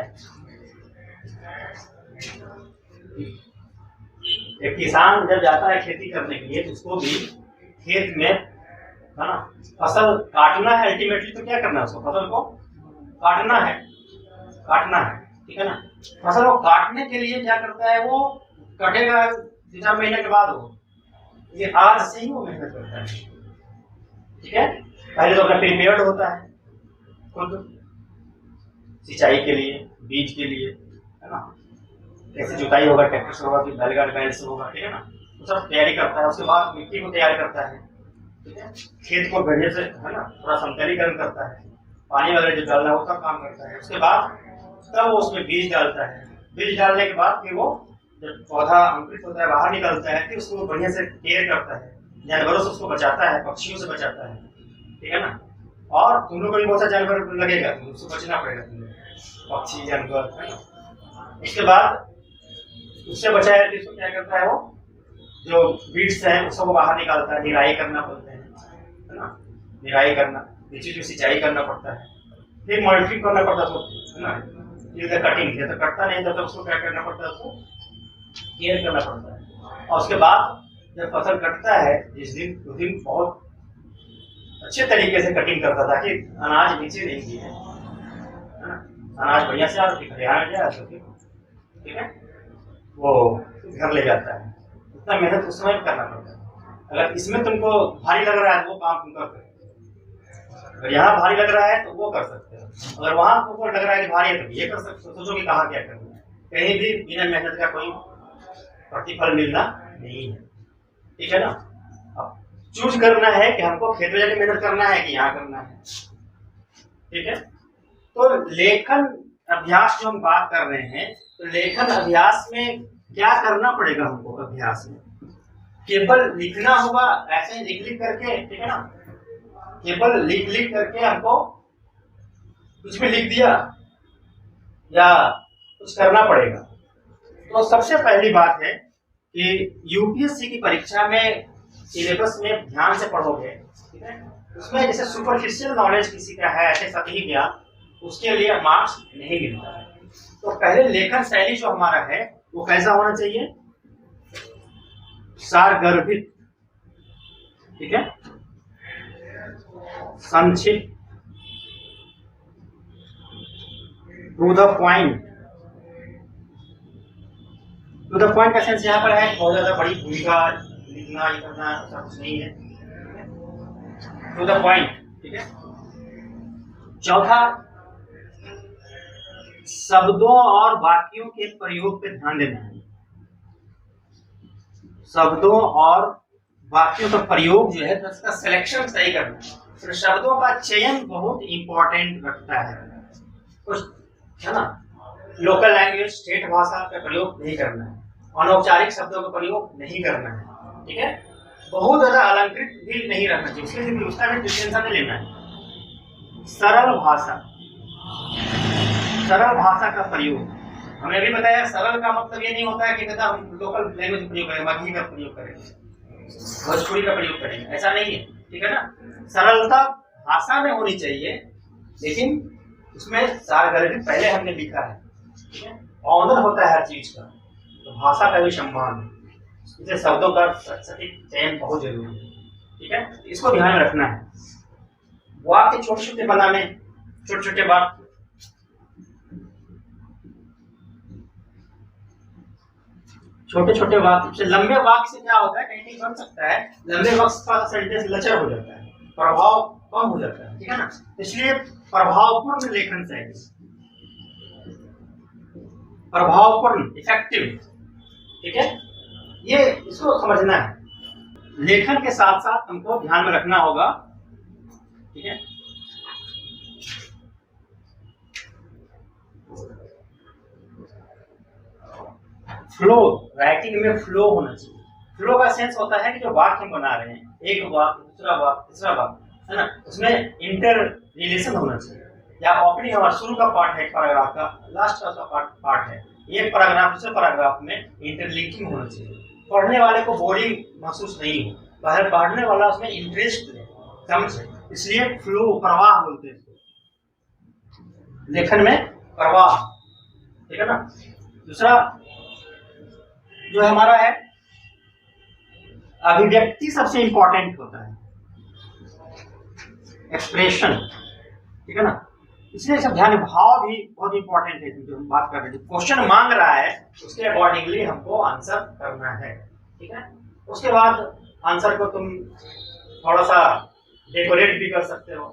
एक किसान जब जाता है खेती करने के लिए, तो उसको भी खेत में, है ना, फसल काटना है। अल्टीमेटली तो क्या करना है, उसको फसल को काटना है, काटना है, ठीक है ना। फसल को काटने के लिए क्या करता है, वो कटेगा 2-4 महीने के बाद, वो ये आज से ही वो मेहनत करता है, ठीक है। पहले तो अपना प्रिपेयर्ड होता है खुद, सिंचाई के लिए, बीज के लिए, है ना, कैसे जुताई होगा, ट्रैक्टर से होगा कि बैल से होगा, ठीक है ना। तो सब तैयारी करता है। उसके बाद मिट्टी को तैयार करता है, ठीक है, खेत को बढ़िया से, है ना, थोड़ा समतलीकरण करता है, पानी वगैरह जो डालना है वो सब काम करता है। उसके बाद तब वो उसमें बीज डालता है। बीज डालने के बाद फिर वो जब पौधा अंकुरित होता है, बाहर निकलता है, फिर उसको बढ़िया से केयर करता है, जानवरों से उसको बचाता है, पक्षियों से बचाता है, ठीक है ना। और तुम लोग को भी बहुत सा जानवर लगेगा, तुम उससे बचना पड़ेगा, तुम्हें पक्षी जानवर, है ना। उसके बाद उससे बचाया तो इसको क्या करता है, वो जो बीड्स हैं उसको बाहर निकालता है, निराई करना पड़ता है ना, निराई करना, नीचे जो सिंचाई करना पड़ता है, फिर मॉनिटरिंग करना पड़ता है उसको, है ना। इधर कटिंग है तो कटता नहीं, तब तक उसको क्या करना पड़ता है, उसको केयर करना पड़ता है। और उसके बाद जब फसल कटता है, जिस दिन उस दिन बहुत अच्छे तरीके से कटिंग करता था कि अनाज नीचे नहीं गिरे, है ना, अनाज बढ़िया से आप हरियाणा में जाए तो ठीक है, वो घर ले जाता है। इतना मेहनत उस समय करना पड़ता है। अगर इसमें तुमको भारी लग रहा है तो वो काम तुम कर सकते हो, अगर यहाँ भारी लग रहा है तो वो कर सकते हो, अगर वहां तुमको लग रहा है कि भारी है तो ये कर सकते हो। सोचो कि कहाँ क्या करना है, कहीं भी बिना मेहनत का कोई प्रतिफल मिलना नहीं है, ठीक है ना। अब चूज करना है कि हमको खेत में जाके मेहनत करना है कि यहाँ करना है, ठीक है। तो लेखन अभ्यास जो हम बात कर रहे हैं, तो लेखन अभ्यास में क्या करना पड़ेगा हमको। अभ्यास में केवल लिखना होगा, ऐसे लिख करके, ठीक है ना, केवल लिख करके हमको कुछ भी लिख दिया या कुछ करना पड़ेगा। तो सबसे पहली बात है कि यूपीएससी की परीक्षा में सिलेबस में ध्यान से पढ़ोगे, ठीक है, उसमें जैसे सुपरफिशियल नॉलेज किसी का है, ऐसे सतही ज्ञान, उसके लिए मार्क्स नहीं मिलता है। तो पहले लेखन शैली जो हमारा है वो कैसा होना चाहिए, सारगर्भित, ठीक है, संक्षिप्त, to the point. To the point का सेंस यहाँ पर है बहुत ज्यादा बड़ी भूमिका लिखना ये करना ऐसा कुछ नहीं है, टू द पॉइंट, ठीक है। चौथा, शब्दों और वाक्यों के प्रयोग पे ध्यान देना है। शब्दों और वाक्यों का प्रयोग जो है तो उसका सिलेक्शन सही करना है। तो शब्दों का चयन बहुत इंपॉर्टेंट रखता है, कुछ है ना, लोकल लैंग्वेज स्टेट भाषा का प्रयोग नहीं करना है, अनौपचारिक शब्दों का प्रयोग नहीं करना है, ठीक है। बहुत ज्यादा अलंकृत भी नहीं रखना चाहिए, उसके लिए उसका भी टेंशन नहीं लेना है। सरल भाषा, सरल भाषा का प्रयोग हमने भी बताया। सरल का मतलब ये नहीं होता है कि हम लोकल लैंग्वेज का प्रयोग करें, मगही का प्रयोग करें, भोजपुरी का प्रयोग करें, ऐसा नहीं है, ठीक है ना। सरलता भाषा में होनी चाहिए, लेकिन उसमें सारगर्भित पहले हमने लिखा है, ठीक है, ऑनर होता है हर चीज का, तो भाषा का भी सम्मान है, इसलिए शब्दों का सटीक चयन बहुत जरूरी है, ठीक है। इसको ध्यान में रखना है। वाक्य छोटे छोटे बनाने, छोटे छोटे वाक्य, छोटे छोटे वाक्य से, लंबे वाक्य से क्या होता है, कहीं कहीं बन सकता है, लंबे वाक्य का सेंटेंस लचर हो जाता है, प्रभाव कम हो जाता है, ठीक है ना। इसलिए प्रभावपूर्ण लेखन शैली, प्रभावपूर्ण, इफेक्टिव, ठीक है, ये इसको समझना है। लेखन के साथ साथ हमको ध्यान में रखना होगा, ठीक है, फ्लो, राइटिंग में फ्लो होना चाहिए। फ्लो का सेंस होता है कि जो वाक्य हम बना रहे हैं, एक वाक्य, दूसरा वाक्य, तीसरा वाक्य, है ना, उसमें इंटर रिलेशन होना चाहिए। या ओपनिंग हमारा शुरू का पार्ट है पैराग्राफ का, लास्ट का पार्ट है, एक पैराग्राफ दूसरे पैराग्राफ में इंटरलिंकिंग होना चाहिए। पढ़ने वाले को बोरिंग महसूस नहीं हो, पढ़ने वाला उसमें इंटरेस्ट ले, समझे, इसलिए फ्लो, प्रवाह बोलते हैं लेखन में, प्रवाह, ठीक है ना। दूसरा जो हमारा है, अभिव्यक्ति सबसे इंपॉर्टेंट होता है, एक्सप्रेशन, ठीक है ना। इसलिए सब ध्यान, भाव भी बहुत इंपॉर्टेंट है, जो हम बात कर रहे हैं, क्वेश्चन मांग रहा है उसके अकॉर्डिंगली हमको आंसर करना है, ठीक है। उसके बाद आंसर को तुम थोड़ा सा डेकोरेट भी कर सकते हो,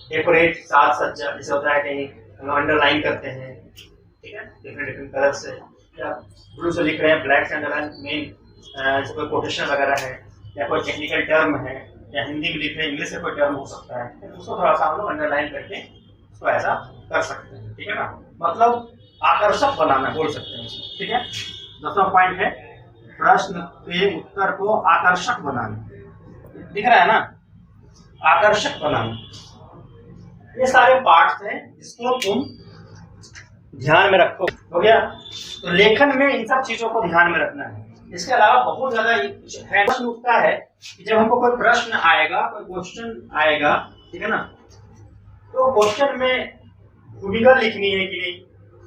डेकोरेट, साज सज्जा, जैसे होता है कहीं हम अंडरलाइन करते हैं, ठीक है, डिफरेंट डिफरेंट कलर से, या ब्लू से लिख रहे हैं, ब्लैक से अंडरलाइन, मेन जैसे कोई कोटेशन वगैरह है, या कोई टेक्निकल टर्म है, या हिंदी में लिख रहे हैं, इंग्लिश से कोई टर्म हो सकता है, तो उसको थोड़ा सा हम लोग अंडरलाइन करके उसको ऐसा कर सकते हैं, ठीक है ना। मतलब आकर्षक बनाना बोल सकते हैं उसको, ठीक है। 10वां पॉइंट है प्रश्न के उत्तर को आकर्षक बनाना। दिख रहा है ना, आकर्षक बनाना। ये सारे पार्ट्स हैं जिसको तुम ध्यान में रखो, हो गया। तो लेखन में इन सब चीजों को ध्यान में रखना है। इसके अलावा बहुत ज्यादा है, प्रश्न उठता है कि जब हमको कोई प्रश्न आएगा, कोई क्वेश्चन आएगा, ठीक है ना, तो क्वेश्चन में भूमिका लिखनी है कि नहीं,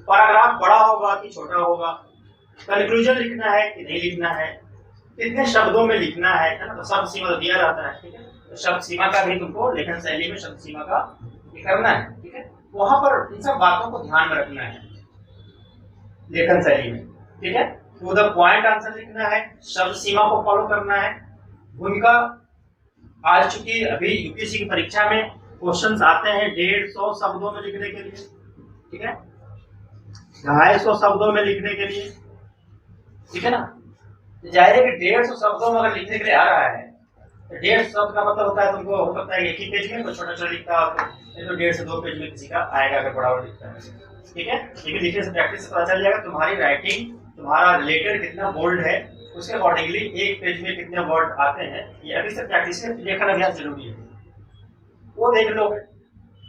पैराग्राफ बड़ा होगा कि छोटा होगा, कंक्लूजन लिखना है कि नहीं लिखना है, कितने शब्दों में लिखना है ना। तो शब्द सीमा तो दिया रहता है, ठीक है। तो शब्द सीमा का भी तुमको लेखन शैली में शब्द सीमा का करना है, ठीक है। वहां पर इन सब बातों को ध्यान में रखना है लेखन शैली में, ठीक है। टू द पॉइंट आंसर लिखना है, शब्द सीमा को फॉलो करना है। भूमिका, आज चूंकि अभी यूपीएससी की परीक्षा में क्वेश्चंस आते हैं 150 शब्दों में लिखने के लिए, ठीक है, 250 शब्दों में लिखने के लिए, ठीक है ना। जाहिर है कि 150 शब्दों में अगर लिखने के लिए आ रहा है तो 150 शब्द का मतलब होता है तुमको हो सकता है एक ही पेज में, कोई छोटा छोटा लिखता हो तो 1.5 से 2 पेज में किसी का आएगा अगर बड़ा बड़ा लिखता है, ठीक है। लेकिन लिखने से प्रैक्टिस से पता चल जाएगा तुम्हारी राइटिंग, तुम्हारा लेटर कितना बोल्ड है, उसके अकॉर्डिंगली एक पेज में कितने वर्ड आते हैं। ये अभी से प्रैक्टिस में लेखन अभ्यास जरूरी है, वो देख लो।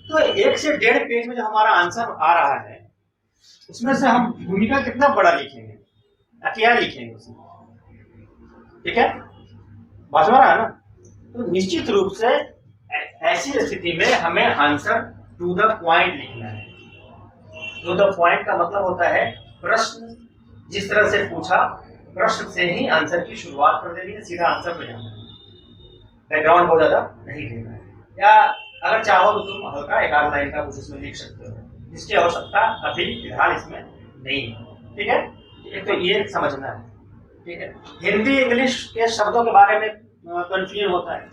तो 1 से 1.5 पेज में जो हमारा आंसर आ रहा है उसमें से हम भूमिका कितना बड़ा लिखेंगे या क्या लिखेंगे उसमें, ठीक है, बात समझ रहा है ना। तो निश्चित रूप से ऐसी स्थिति में हमें आंसर टू द पॉइंट लिखना है। टू द पॉइंट का मतलब होता है प्रश्न जिस तरह से पूछा, प्रश्न से ही आंसर की शुरुआत कर देनी है, सीधा आंसर पे जाना है, बैकग्राउंड बहुत ज्यादा नहीं देना है। या अगर चाहो तो तुम हल्का 1 लाइन का कुछ उसमें लिख सकते हो, जिसकी आवश्यकता अभी फिलहाल इसमें नहीं है, ठीक है। एक तो ये समझना है, ठीक है। हिंदी इंग्लिश के शब्दों के बारे में कंफ्यूजन होता है,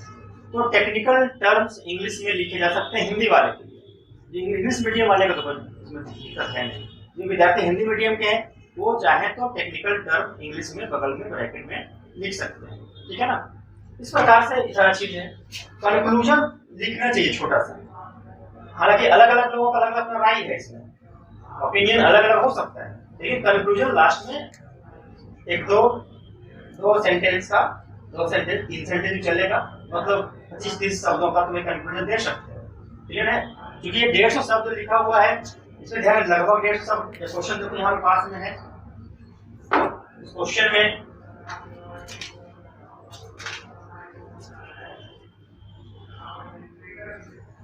तो टेक्निकल टर्म्स इंग्लिश में लिखे जा सकते हैं हिंदी वाले के लिए। इंग्लिश मीडियम वाले का तो इसमें दिक्कत है नहीं। जो विद्यार्थी हिंदी मीडियम के हैं वो चाहे तो टेक्निकल टर्म इंग्लिश में बगल में ब्रैकेट में लिख सकते हैं, ठीक है ना। इस प्रकार से सारा चीज है। कंक्लूजन लिखना चाहिए छोटा सा, हालांकि अलग अलग लोगों का अलग अलग राय है, इसमें ओपिनियन अलग अलग हो सकता है, लेकिन कंक्लूजन लास्ट में 1-2 सेंटेंस का, 2 सेंटेंस 3 सेंटेंस भी चलेगा, मतलब 25-30 शब्दों का तुम्हें कंक्लूजन दे सकते हो, ठीक है। क्योंकि ये 150 शब्द लिखा हुआ है, इसमें ध्यान लगभग 150 शब्द। क्वेश्चन तो यहाँ पास में है, इस क्वेश्चन में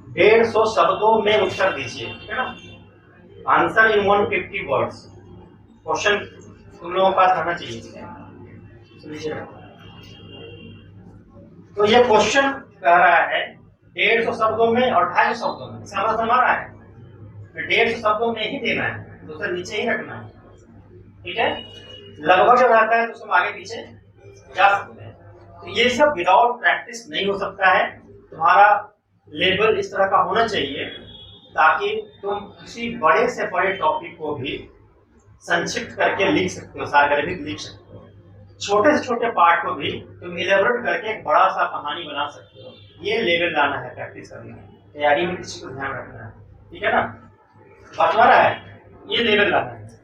डेढ़ 150 शब्दों में उत्तर दीजिए, ठीक है ना। Answer in 150 words. क्वेश्चन तुम लोगों के पास रहना चाहिए, तो ये क्वेश्चन कह रहा है 150 शब्दों में और 250 शब्दों में, समझ रहा है, 150 शब्दों में ही देना है, दूसरा नीचे ही रखना है, ठीक है। लगभग जब आता है तो उसमें आगे पीछे जा सकते हैं। तो ये सब विदाउट प्रैक्टिस नहीं हो सकता है। तुम्हारा लेवल इस तरह का होना चाहिए ताकि तुम किसी बड़े से बड़े टॉपिक को भी संक्षिप्त करके लिख सकते हो, सारगर्भित लिख सकते हो। छोटे से छोटे पार्ट को भी तुम इलेबोरेट करके एक बड़ा सा कहानी बना सकते हो। ये लेवल लाना है, प्रैक्टिस करना है, तैयारी में किसी को ध्यान रखना है, ठीक है ना। बात रहा है, ये लेवल लाना है।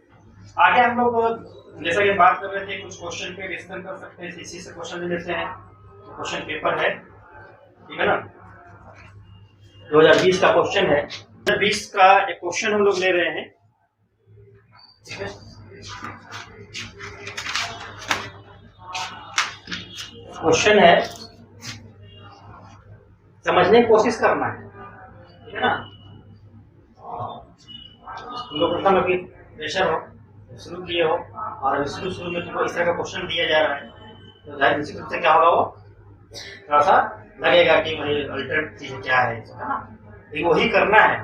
आगे हम लोग जैसा कि बात कर रहे थे कुछ क्वेश्चन पे डिस्कशन कर सकते हैं, इसी से क्वेश्चन ले लेते हैं। क्वेश्चन पेपर है, ठीक है ना, 2020 का क्वेश्चन है। 2020 का एक क्वेश्चन हम लोग ले रहे हैं, ठीक है। क्वेश्चन है, समझने की कोशिश करना है, ठीक है ना। तुम लोग प्रथम अभी प्रेशर हो, शुरू किए हो, और अभी शुरू में तुमको इस तरह का क्वेश्चन दिया जा रहा है, तो जाहिर निश्चित रूप से क्या होगा, वो थोड़ा सा लगेगा कि भाई अल्टरनेट चीज क्या है ना। लेकिन वही करना है,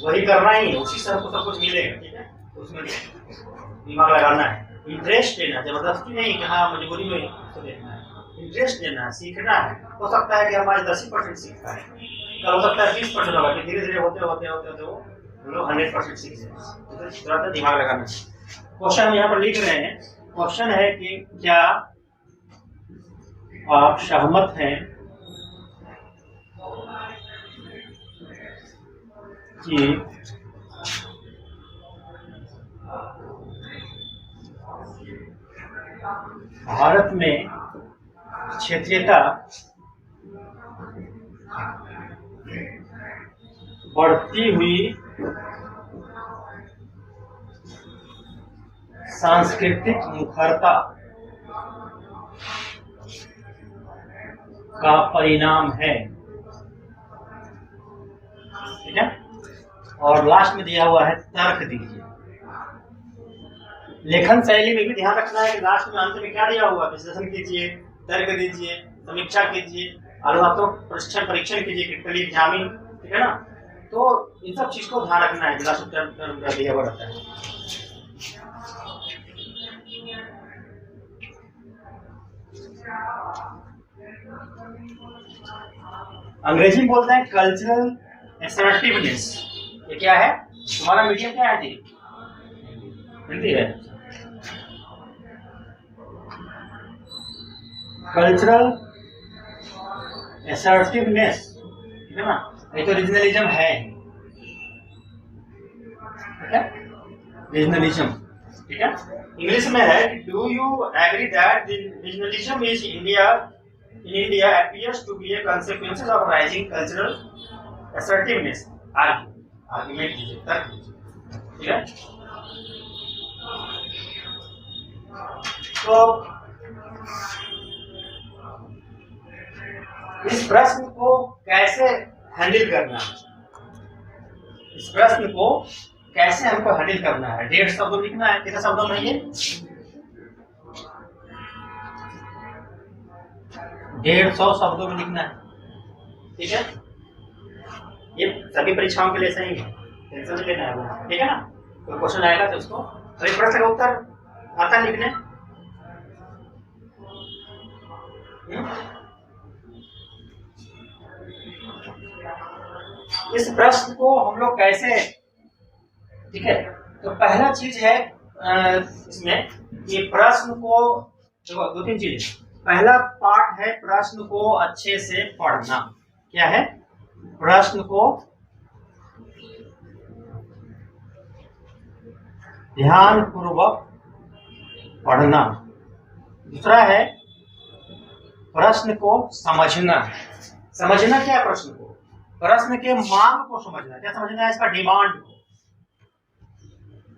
वही करना ही है, उसी से आपको सब कुछ मिलेगा, ठीक है। उसमें दिमाग लगाना है, इंटरेस्ट देना, जबरदस्ती नहीं कि हाँ मजबूरी में उसको देखना है, इंटरेस्ट देना है, सीखना है। हो सकता है कि हमारे 10% सीखता है, कल हो सकता है 20% होगा, कि धीरे धीरे होते होते होते होते वो हम लोग 100% सीख जाए। थोड़ा सा दिमाग लगाना है। क्वेश्चन हम यहाँ पर लिख रहे हैं। क्वेश्चन है कि क्या आप सहमत हैं कि भारत में क्षेत्रीयता बढ़ती हुई सांस्कृतिक मुखरता का परिणाम है। ठीक है, और लास्ट में दिया हुआ है तर्क दीजिए। लेखन शैली में भी ध्यान रखना है कि लास्ट में अंत में क्या दिया हुआ, विश्लेषण कीजिए, तर्क दीजिए, समीक्षा कीजिए, आलोचनात्मक परीक्षण कीजिए, क्रिटिकल एग्जामिन। ठीक है ना, तो इन सब चीज को ध्यान रखना है। लास्ट में दिया हुआ रहता है। अंग्रेजी में बोलते हैं कल्चरल असर्टिवनेस। ये क्या है? तुम्हारा मीडियम क्या है जी? हिंदी है। कल्चरल असर्टिवनेस, ठीक है ना, ये तो रीजनलिज्म है। ठीक है, रीजनलिज्म। ठीक है, इंग्लिश में है, do you agree that regionalism is India in India appears to be a consequence of rising cultural assertiveness? Argument कीजिए, तर्क कीजिए। ठीक है, तो इस प्रश्न को कैसे हैंडल करना है? इस प्रश्न को कैसे हमको हैंडल करना है? 150 शब्दों लिखना है। कितने शब्दों में? ये 150 शब्दों में लिखना है। ठीक है, ये सभी परीक्षाओं के लिए सही है, टेंशन नहीं लेना है। ठीक है ना, कोई क्वेश्चन आएगा तो उसको सभी प्रश्न का उत्तर आता है लिखने। इस प्रश्न को हम लोग कैसे, ठीक है, तो पहला चीज है इसमें कि प्रश्न को दो तीन चीजें। पहला पार्ट है प्रश्न को अच्छे से पढ़ना। क्या है? प्रश्न को ध्यान पूर्वक पढ़ना। दूसरा है प्रश्न को समझना। समझना क्या है? प्रश्न को, प्रश्न के मांग को समझना। क्या समझना है? इसका डिमांड को।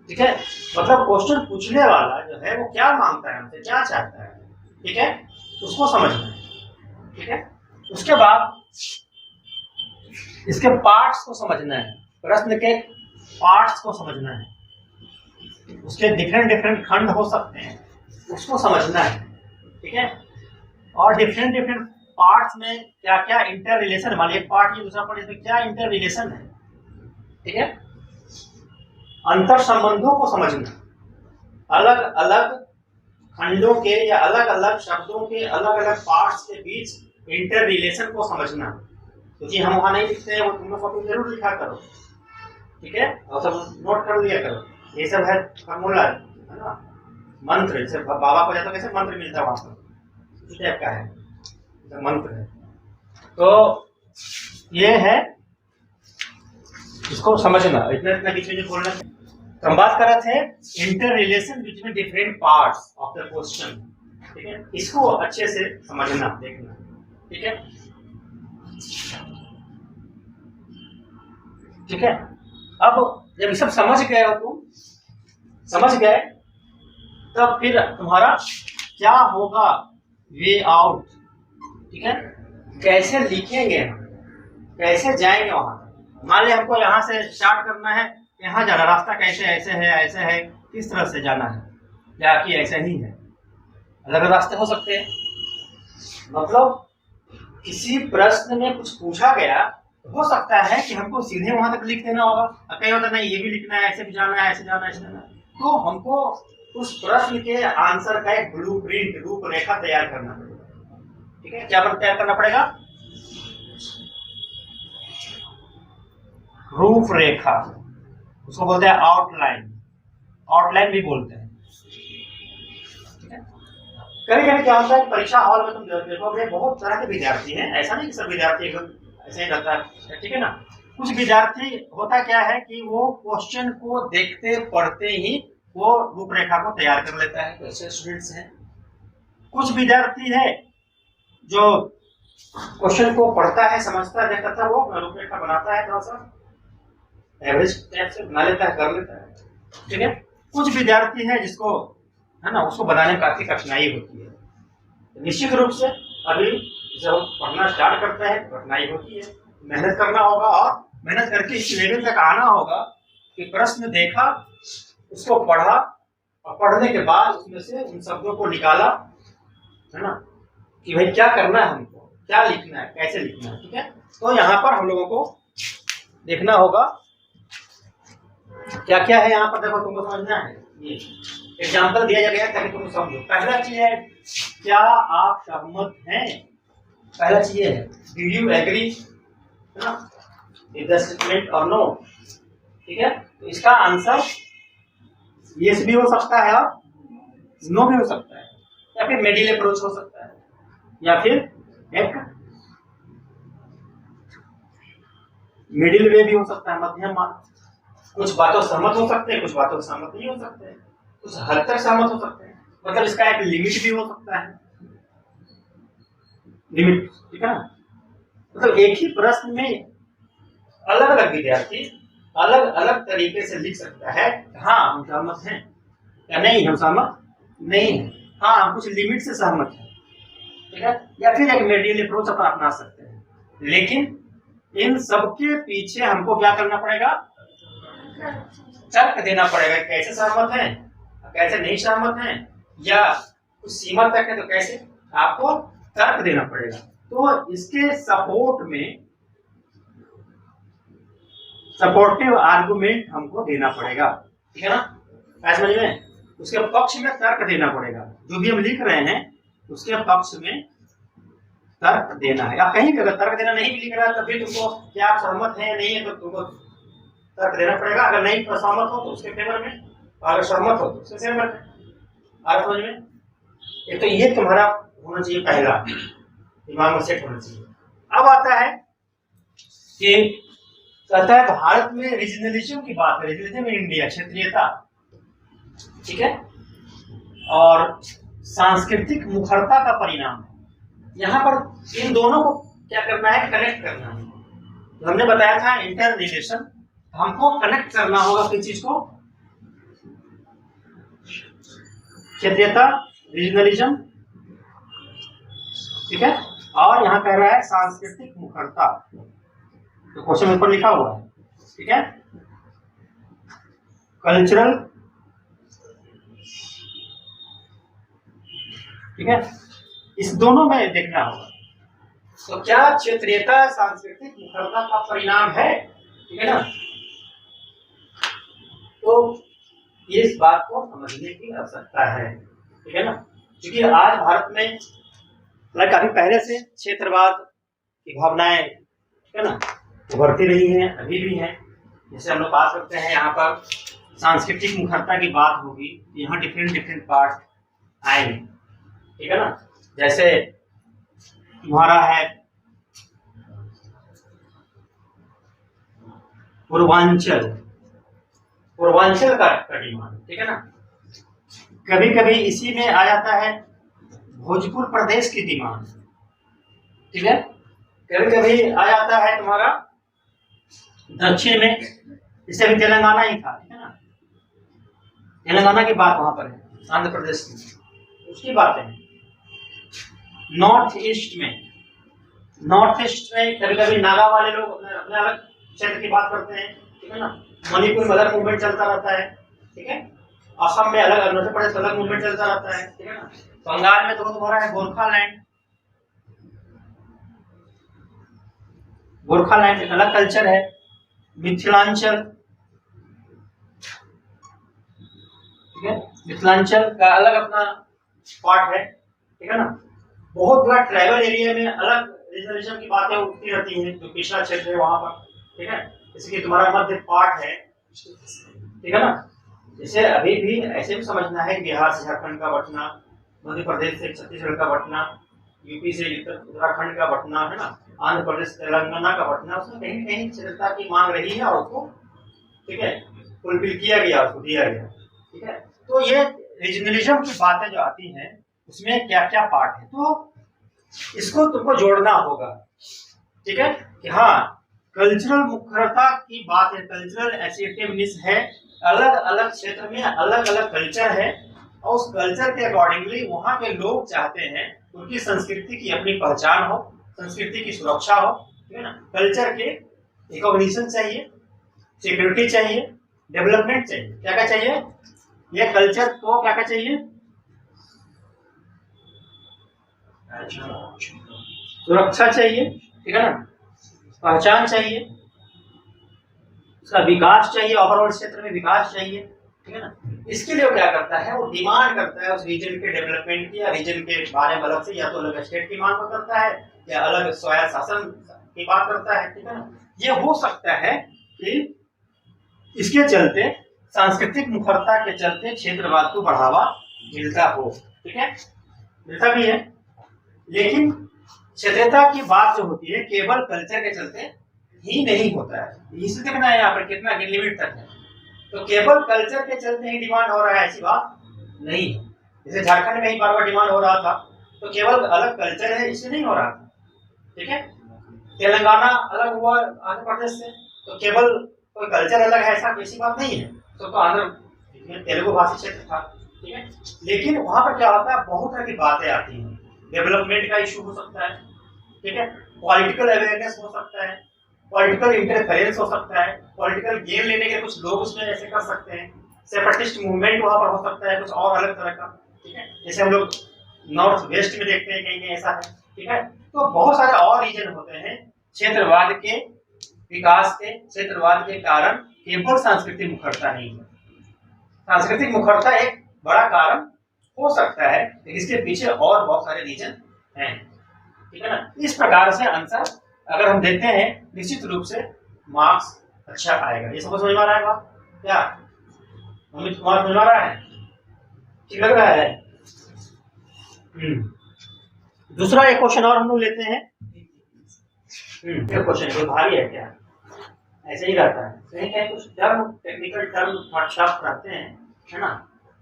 ठीक है, मतलब क्वेश्चन पूछने वाला जो है वो क्या मांगता है हमसे, क्या चाहता है। ठीक है, उसको समझना है। ठीक है, उसके बाद इसके पार्ट्स को समझना है। प्रश्न के पार्ट्स को समझना है। उसके डिफरेंट खंड हो सकते हैं, उसको समझना है। ठीक है, और डिफरेंट पार्ट्स में क्या क्या इंटर रिलेशन, मान लीजिए पार्ट ये दूसरा पार्ट, इसमें क्या इंटर रिलेशन है। ठीक है, अंतर संबंधों को समझना, अलग अलग खंडों के या अलग अलग शब्दों के अलग अलग पार्ट्स के बीच इंटर रिलेशन को समझना। क्योंकि हम वहां नहीं लिखते हैं, वो तुम लोग कॉपी जरूर लिखा करो। ठीक है, और सब नोट कर लिया करो। ये सब है फॉर्मूला, है ना, मंत्र। जैसे बाबा को जाता कैसे मंत्र मिलता है वहां पर, इस टाइप का है, मंत्र है। तो ये है, इसको समझना। इतना बीच में बोलना। तो हम बात कर रहे थे inter relation between different parts of the question. ठीक है, इसको अच्छे से समझना, देखना। ठीक है, ठीक है, अब जब सब समझ गए हो, तुम समझ गए, तब फिर तुम्हारा क्या होगा, वे आउट। ठीक है, कैसे लिखेंगे, कैसे जाएंगे वहां। मान लिया हमको यहाँ से स्टार्ट करना है, यहाँ जाना, रास्ता कैसे, ऐसे है, ऐसे है, किस तरह से जाना है, या कि ऐसे ही है, अलग अलग रास्ते हो सकते हैं। मतलब किसी प्रश्न में कुछ पूछा गया, हो सकता है कि हमको सीधे वहां तक लिख देना होगा, कहीं होता नहीं ये भी लिखना है, ऐसे भी जाना है, ऐसे जाना है, ऐसे जाना है। तो हमको उस प्रश्न के आंसर का एक ब्लूप्रिंट, रूपरेखा तैयार करना पड़ेगा। ठीक है, क्या तैयार करना पड़ेगा? रूपरेखा, उसको बोलते हैं आउटलाइन, आउटलाइन भी बोलते हैं। कभी कभी क्या होता है, परीक्षा हॉल में तुम देखोगे बहुत तरह के विद्यार्थी हैं, ऐसा नहीं कि सब विद्यार्थी ऐसे ही रहता है। ठीक है ना, कुछ विद्यार्थी होता क्या है कि वो क्वेश्चन को देखते पढ़ते ही वो रूपरेखा को तैयार कर लेता है, तो ऐसे स्टूडेंट्स हैं। कुछ विद्यार्थी है जो क्वेश्चन को पढ़ता है, समझता है, देखता है, वो रूपरेखा बनाता है, थोड़ा सा एवरेज टाइप से बना लेता है, कर लेता है, ठीक है। कुछ विद्यार्थी है जिसको है ना उसको बनाने में काफी कठिनाई होती है। तो निश्चित रूप से अभी जब पढ़ना स्टार्ट करते हैं तो कठिनाई होती है, मेहनत करना होगा और मेहनत करके इस लेवल तक आना होगा कि प्रश्न देखा, उसको पढ़ा और पढ़ने के बाद उसमें से उन शब्दों को निकाला, है ना, कि भाई क्या करना है हमको, क्या लिखना है, कैसे लिखना है, ठीक है। तो यहाँ पर हम लोगों को देखना होगा क्या क्या है। यहाँ पर देखो, तुमको समझना है, ये एग्जाम्पल दिया गया है ताकि तुम समझो। पहला चीज है, क्या आप सहमत हैं? पहला चीज है, डू यू एग्री, है ना, इज द स्टेटमेंट और नो, ठीक है। तो इसका आंसर यस भी हो सकता है और नो भी हो सकता है, या फिर मिडिल अप्रोच हो सकता है, या फिर एक मिडिल वे भी हो सकता है, मध्यम मार्ग। कुछ बातों सहमत हो सकते हैं, कुछ बातों सहमत नहीं हो सकते हैं, कुछ हद तक सहमत हो सकते हैं, मतलब इसका एक लिमिट भी हो सकता है, लिमिट, ठीक है ना। मतलब एक ही प्रश्न में अलग अलग विद्यार्थी अलग अलग तरीके से लिख सकता है, हाँ हम सहमत हैं, या नहीं हम सहमत नहीं है, हाँ हम कुछ लिमिट से सहमत हैं, ठीक है, या फिर एक मिडिल अप्रोच अपना सकते हैं। लेकिन इन सबके पीछे हमको क्या करना पड़ेगा, तर्क देना पड़ेगा, कैसे सहमत हैं, कैसे नहीं सहमत हैं, या कुछ सीमा तक है तो कैसे, आपको तर्क देना पड़ेगा। तो इसके सपोर्ट में सपोर्टिव आर्गुमेंट हमको देना पड़ेगा, ठीक है ना, समझ में। उसके पक्ष में तर्क देना पड़ेगा, जो भी हम लिख रहे हैं उसके पक्ष में तर्क देना है। या कहीं भी अगर तर्क देना नहीं भी लिख रहा है, तब भी तुमको क्या आप सहमत है नहीं है तो तुमको तर्क देना पड़ेगा। अगर नहीं सहमत हो तो उसके फेवर में, अगर सहमत हो तो उसके फेवर में, आप समझ में। एक तो ये तुम्हारा होना चाहिए, पहला दिमाग में सेट होना चाहिए। अब आता है कि कहता है भारत में रीजनलिज्म की बात है, रीजनलिज्म इन इंडिया, क्षेत्रीयता, ठीक है, और सांस्कृतिक मुखरता का परिणाम है। यहाँ पर इन दोनों को क्या करना है, कनेक्ट करना है। तो हमने बताया था इंटर रिलेशन, हमको कनेक्ट करना होगा किस चीज को, क्षेत्रीयता, रीजनलिज्म, ठीक है, और यहाँ कह रहा है सांस्कृतिक मुखरता, तो क्वेश्चन ऊपर लिखा हुआ है, ठीक है, कल्चरल, ठीक है, इस दोनों में देखना होगा। तो क्या क्षेत्रीयता सांस्कृतिक मुखरता का परिणाम है, ठीक है ना। तो इस बात को समझने की आवश्यकता है, ठीक है ना, क्योंकि आज भारत में काफी पहले से क्षेत्रवाद की भावनाएं, ठीक है ना, उभरती रही हैं, अभी भी हैं। जैसे हम लोग बात करते हैं यहाँ पर सांस्कृतिक मुखरता की बात होगी, यहाँ डिफरेंट डिफरेंट पार्ट आएंगे, ठीक है ना। जैसे तुम्हारा है पूर्वांचल, पूर्वांचल का डिमांड, ठीक है ना। कभी कभी इसी में आ जाता है भोजपुर प्रदेश की डिमांड, ठीक है। कभी कभी आ जाता है तुम्हारा दक्षिण में, इससे भी तेलंगाना ही था, ठीक है ना, तेलंगाना की बात वहां पर है, आंध्र प्रदेश की उसकी बात है। नॉर्थ ईस्ट में कभी कभी नागा वाले लोग अपने अलग क्षेत्र की बात करते हैं, ठीक है ना। मणिपुर में अलग मूवमेंट चलता रहता है, ठीक है, असम में अलग, अरुणाचल प्रदेश अलग मूवमेंट चलता रहता है, ठीक है ना। बंगाल में तो तुम्हारा है गोरखालैंड, गोरखालैंड एक अलग कल्चर है। मिथिलांचल, ठीक है, मिथिलांचल का अलग अपना पार्ट है, ठीक है ना। बहुत बड़ा ट्राइबल एरिया में अलग रीजनलिज्म की बातें उठती रहती हैं, जो पिछड़ा क्षेत्र है वहां पर, ठीक है। इसलिए तुम्हारा मध्य पार्ट है, ठीक है ना। जैसे अभी भी ऐसे भी समझना है, बिहार से झारखंड का बटना, मध्य प्रदेश से छत्तीसगढ़ का बटना, यूपी से उत्तराखंड का बटना, है ना, आंध्र प्रदेश तेलंगाना का पटना, उसमें कहीं कहीं क्षेत्रता की मांग रही है और उसको, ठीक है, फुलफिल किया गया, उसको दिया गया, ठीक है। तो ये रीजनलिज्म की बातें जो आती हैं उसमें क्या क्या पार्ट है, तो इसको तुमको जोड़ना होगा, ठीक है, कि हाँ कल्चरल मुखरता की बात है, कल्चरल एसेटिवनेस है, अलग अलग क्षेत्र में अलग अलग कल्चर है और उस कल्चर के अकॉर्डिंगली वहाँ के लोग चाहते हैं उनकी संस्कृति की अपनी पहचान हो, संस्कृति की सुरक्षा हो, ठीक है ना। कल्चर के रिकॉग्निशन चाहिए, सिक्योरिटी चाहिए, डेवलपमेंट चाहिए, क्या क्या चाहिए, ये कल्चर को क्या क्या चाहिए, सुरक्षा चाहिए, ठीक है ना, पहचान चाहिए, उसका विकास चाहिए, ओवरऑल क्षेत्र में विकास चाहिए, ठीक है ना। इसके लिए वो क्या करता है, वो डिमांड करता है उस रीजन के डेवलपमेंट की या रीजन के बारे में अलग से, या तो अलग स्टेट की मांग करता है या अलग स्वायत्त शासन की बात करता है, ठीक है ना। ये हो सकता है कि इसके चलते सांस्कृतिक मुखरता के चलते क्षेत्रवाद को बढ़ावा मिलता हो, ठीक है, मिलता भी है। लेकिन क्षेत्रता की बात जो होती है केवल कल्चर के चलते ही नहीं होता है, इसे देखना है यहाँ पर कितना लिमिट तक है। तो केवल कल्चर के चलते ही डिमांड हो रहा है ऐसी बात नहीं है। जैसे झारखंड में ही बार बार डिमांड हो रहा था तो केवल अलग कल्चर है इससे नहीं हो रहा था, ठीक है। तेलंगाना अलग हुआ आंध्र प्रदेश से तो केवल कोई कल्चर अलग है ऐसा ऐसी बात नहीं है, तो आंध्र में तेलुगु भाषी क्षेत्र था, ठीक है। लेकिन वहां पर क्या होता है, बहुत तरह की बातें आती हैं, डेवलपमेंट का इशू हो सकता है, ठीक है, पॉलिटिकल अवेयरनेस हो सकता है, पॉलिटिकल इंटरफेरेंस हो सकता है, पॉलिटिकल गेम लेने के कुछ लोग उसमें ऐसे कर सकते हैं, सेपरेटिस्ट मूवमेंट वहां पर हो सकता है, कुछ और अलग तरह का, ठीक है, जैसे हम लोग नॉर्थ वेस्ट में देखते हैं कहीं कहीं ऐसा है, ठीक है। तो बहुत सारे और रीजन होते हैं क्षेत्रवाद के विकास के, क्षेत्रवाद के कारण केवल सांस्कृतिक मुखरता नहीं है, सांस्कृतिक मुखरता एक बड़ा कारण हो सकता है लेकिन इसके पीछे और बहुत सारे रीजन हैं, ठीक है ना। इस प्रकार से आंसर अगर हम देखते हैं निश्चित रूप से मार्क्स अच्छा आएगा। ये सबको समझ में आ रहा है बात क्या, अमित कुमार समझ में आ रहा है, ठीक लग रहा है। दूसरा एक क्वेश्चन और हम लोग लेते हैं, क्वेश्चन कोई भारी है क्या, ऐसे ही रहता है, सही है, कुछ टर्म टेक्निकल टर्म शॉर्ट रहते हैं, है ना,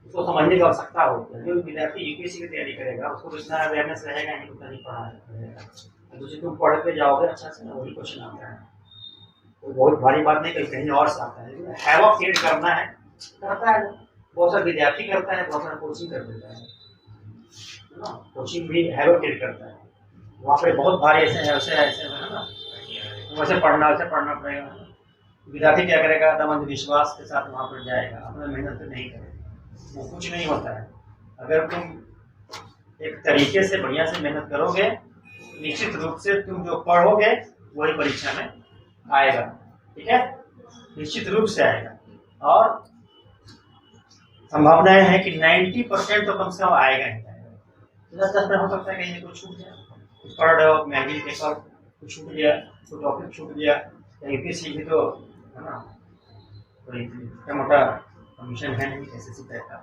उसको समझने की आवश्यकता होती है। जो विद्यार्थी यूपीएससी की तैयारी करेगा उसको इतना अवेयरनेस रहेगा नहीं, उतना नहीं पढ़ा रहेगा, दूसरे तुम पढ़ते जाओगे अच्छा से ना वही क्वेश्चन आता है, तो बहुत भारी बात नहीं, कहीं और से आता है, हैवॉक क्रिएट करना है करता है, बहुत सारे विद्यार्थी करता है, बहुत सारा कोचिंग कर देता है, कोचिंग भी हैवॉक क्रिएट करता है, वहाँ पे बहुत भारी ऐसे है ना, वैसे पढ़ना पड़ेगा। विद्यार्थी क्या करेगा, दम अंधविश्वास के साथ वहाँ पर जाएगा, अपना मेहनत नहीं करेगा, वो कुछ नहीं होता है। अगर तुम एक तरीके से बढ़िया से मेहनत करोगे निश्चित रूप से तुम जो पढ़ोगे वही परीक्षा में आएगा, ठीक है, निश्चित रूप से आएगा, और संभावनाएं है कि 90% तो कम से कम आएगा ही आएगा। 10% हो सकता है कहीं कुछ छूट जाए, कुछ पढ़ रहे हो मैगजीन पेपर कुछ छूट गया, कोई टॉपिक छूट गया, यूपीएससी भी तो है ना, कोई मोटा कमीशन है नहीं एसएससी टाइप का,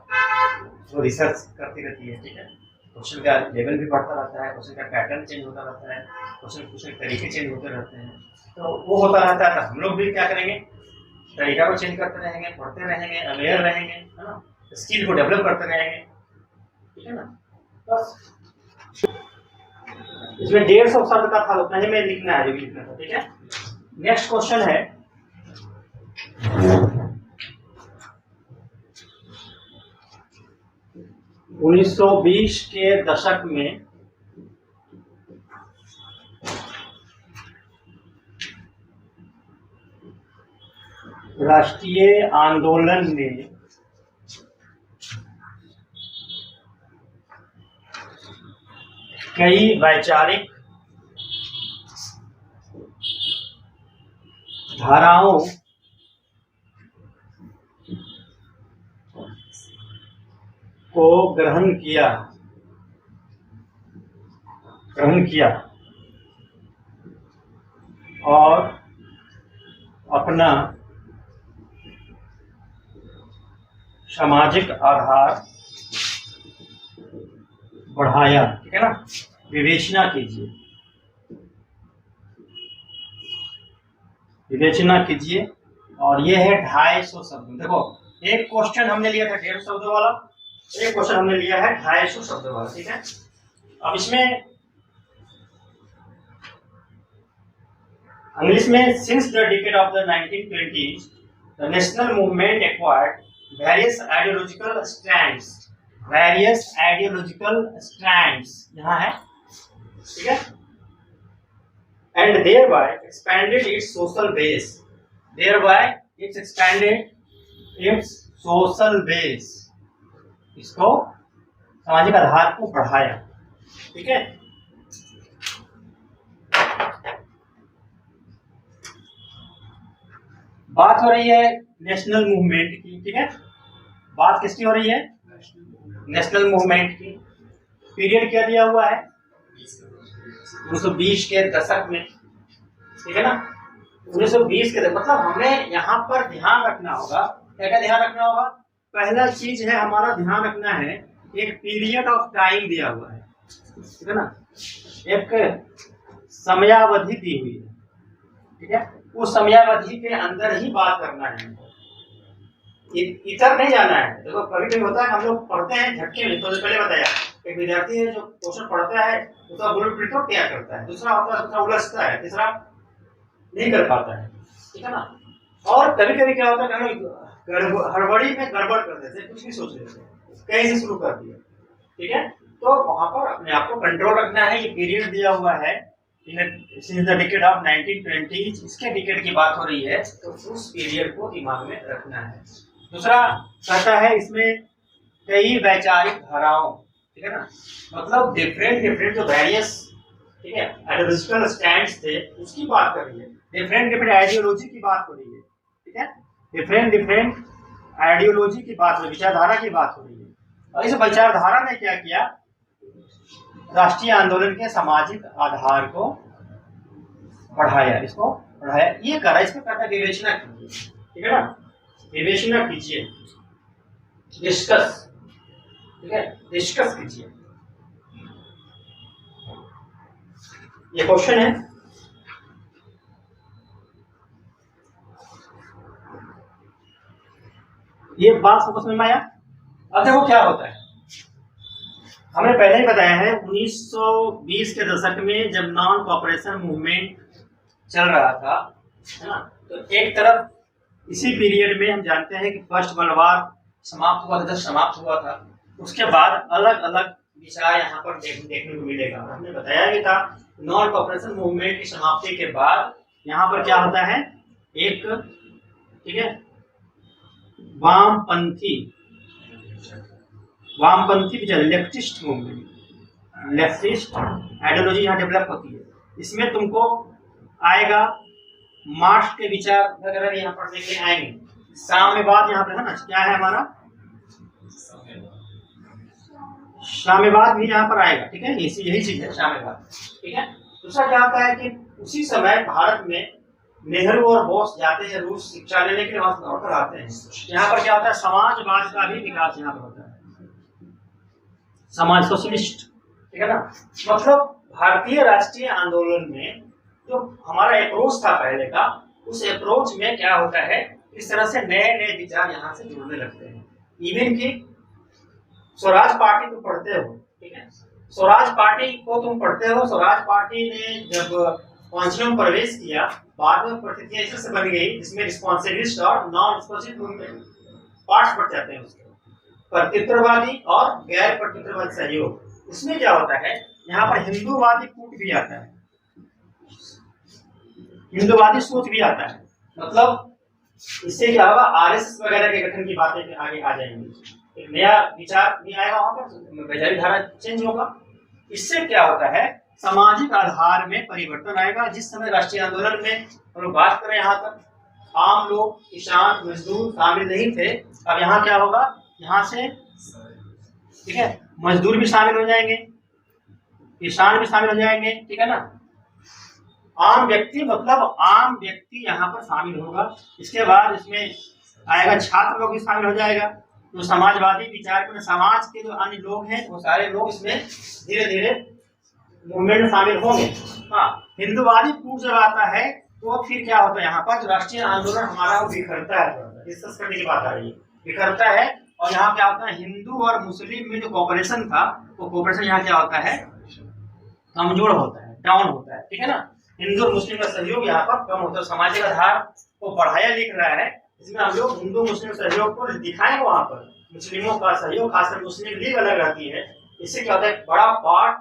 वो रिसर्च करती रहती है, ठीक है, क्वेश्चन का लेवल भी बढ़ता रहता है, क्वेश्चन का पैटर्न चेंज होता रहता है, क्वेश्चन के तरीके चेंज होते रहते हैं, तो वो होता रहता है। तो हम लोग भी क्या करेंगे, तरीका को चेंज करते रहेंगे, पढ़ते रहेंगे, अवेयर रहेंगे, है ना, स्किल को डेवलप करते रहेंगे, ठीक है ना। बस इसमें 150 शब्द का था, उतना ही में लिखना है जो लिखना था, ठीक है। नेक्स्ट क्वेश्चन है, उन्नीस 1920 के दशक में राष्ट्रीय आंदोलन ने कई वैचारिक धाराओं को ग्रहण किया और अपना सामाजिक आधार बढ़ाया, ठीक है ना, विवेचना कीजिए। विवेचना कीजिए। और ये है 250 शब्द। देखो एक क्वेश्चन हमने लिया था 150 शब्दों वाला, एक क्वेश्चन हमने लिया है 250 शब्दों वाला, ठीक है। अब इसमें इंग्लिश में since the decade of the 1920s the national movement acquired various ideological stands, various ideological stands यहाँ है, ठीक है। And thereby expanded its social base, thereby it's expanded its social base, इसको सामाजिक आधार को बढ़ाया, ठीक है। बात हो रही है नेशनल मूवमेंट की, ठीक है। बात किसकी हो रही है? नेशनल मूवमेंट की। पीरियड क्या दिया हुआ है? 1920 के दशक में, ठीक है ना। 1920 के दशक, मतलब हमें यहाँ पर ध्यान रखना होगा, क्या क्या ध्यान रखना होगा? पहला चीज है हमारा ध्यान रखना है, एक पीरियड ऑफ टाइम दिया हुआ है, ठीक है ना। एक समयावधि दी हुई है, ठीक है। उस समयावधि के अंदर ही बात करना है, इधर नहीं जाना है। देखो कभी कभी होता है हम लोग पढ़ते हैं झटके में, तो पहले बताया एक विद्यार्थी है जो क्वेश्चन पढ़ता है उसका बुलेट क्या करता है, दूसरा होता है दूसरा उलझता है, तीसरा नहीं कर पाता है, ठीक है ना। और कभी कभी क्या होता है हड़बड़ी में गड़बड़ कर देते हैं, कुछ भी सोच लेते हैं, कहीं से शुरू कर दिया, ठीक है। तो वहां पर अपने आप को कंट्रोल रखना है। ये पीरियड दिया हुआ है सिंस द डिकेड ऑफ 1920, इसके डिकेड की बात हो रही है, तो उस पीरियड को दिमाग में रखना है। दूसरा कहता है इसमें कई वैचारिक धाराओं, ठीक है ना, मतलब डिफरेंट जो वेरियस, ठीक है, आइडियोलॉजिकल स्टैंड्स थे उसकी बात कर रही है, डिफरेंट आइडियोलॉजी की बात हो रही है, ठीक है। डिफरेंट आइडियोलॉजी की बात हो रही है, विचारधारा की बात हो रही है। और इस विचारधारा ने क्या किया? राष्ट्रीय आंदोलन के सामाजिक आधार को बढ़ाया, इसको बढ़ाया। ये करा, इसको कहता है विवेचना कीजिए, ठीक है ना, विवेचना कीजिए, डिस्कस, ठीक है, डिस्कस कीजिए। ये क्वेश्चन है। ये बात सबको समझ में आया? अब देखो क्या होता है, हमने पहले ही बताया है 1920 के दशक में जब नॉन कॉपरेशन मूवमेंट चल रहा था, है ना, तो एक तरफ इसी पीरियड में हम जानते हैं कि फर्स्ट वर्ल्ड वार समाप्त हुआ था, जब समाप्त हुआ था उसके बाद अलग अलग विचार यहाँ पर देखने को मिलेगा। हमने बताया भी था नॉन कॉपरेशन मूवमेंट की समाप्ति के बाद यहाँ पर क्या होता है, एक, ठीक है, वामपंथी विचार, लेफ्टिस्ट मूवमेंट, लेफ्टिस्ट आइडियोलॉजी यहाँ डेवलप होती है। इसमें तुमको आएगा मार्क्स के विचार वगैरह यहाँ पढ़ने के आएंगे। साम्यवाद यहाँ पे है ना, क्या है हमारा साम्यवाद भी यहाँ पर आएगा, ठीक है, यही चीज है साम्यवाद, ठीक है। दूसरा क्या होता है कि उसी समय भारत में नेहरू और बोस जाते हैं रूस शिक्षा लेने के लिए, वहां लौट कर आते हैं। यहाँ पर क्या होता है, समाजवाद का भी विकास यहाँ पर होता है, समाज सोशलिस्ट, ठीक है ना। मतलब भारतीय राष्ट्रीय आंदोलन में जो हमारा अप्रोच था पहले का, उस अप्रोच में क्या होता है, इस तरह से नए नए विचार यहाँ से जुड़ने लगते हैं। इवन की स्वराज पार्टी तुम पढ़ते हो, ठीक है, स्वराज पार्टी को तुम पढ़ते हो, स्वराज पार्टी ने जब काउंसिल में प्रवेश किया, बाद में प्रतिक्रिया ऐसे बन गई जिसमें रिस्पॉन्सिबिलिस्ट और नॉन रिस्पॉन्सिव मूवमेंट पार्ट्स बढ़ जाते हैं उसके, प्रत्युत्तरवादी और गैर प्रत्युत्तरवादी सहयोग। उसमें क्या होता है, यहाँ पर हिंदूवादी कूट भी आता है, हिंदूवादी सोच भी आता है। मतलब इससे क्या होगा, आरएसएस वगैरह के गठन की बातें आगे आ जाएंगी, एक नया विचार भी आएगा, वहां पर वैचारिक धारा चेंज होगा। इससे क्या होता है, सामाजिक आधार में परिवर्तन आएगा। जिस समय राष्ट्रीय आंदोलन में हम लोग बात करें, यहाँ तक आम लोग, किसान, मजदूर शामिल नहीं थे, अब यहाँ क्या होगा, यहाँ से, ठीक है, मजदूर भी शामिल हो जाएंगे, किसान भी शामिल हो जाएंगे, ठीक है ना। आम व्यक्ति, मतलब आम व्यक्ति यहाँ पर शामिल होगा। इसके बाद इसमें आएगा छात्र लोग भी शामिल हो जाएगा, तो समाजवादी विचार में समाज के जो अन्य लोग हैं वो सारे लोग इसमें धीरे धीरे मूवमेंट में शामिल होंगे। हाँ, हिंदूवादी कूट जब आता है तो फिर क्या होता है यहाँ पर, जो राष्ट्रीय आंदोलन हमारा वो बिखरता है, डिस्कस करने की बात आ रही है, बिखरता है। और यहाँ क्या होता है, हिंदू और मुस्लिम में जो कोऑपरेशन था, वो कोऑपरेशन यहाँ क्या होता है, कमजोर होता है, डाउन होता है, ठीक है ना। हिंदू और मुस्लिम का सहयोग यहाँ पर कम होता है। सामाजिक आधार को बढ़ाया लिख रहा है, इसमें हम लोग हिंदू मुस्लिम सहयोग को दिखाएं, वहां पर मुस्लिमों का सहयोग, खासकर मुस्लिम लीग अलग रहती है। इससे क्या होता है, बड़ा पार्ट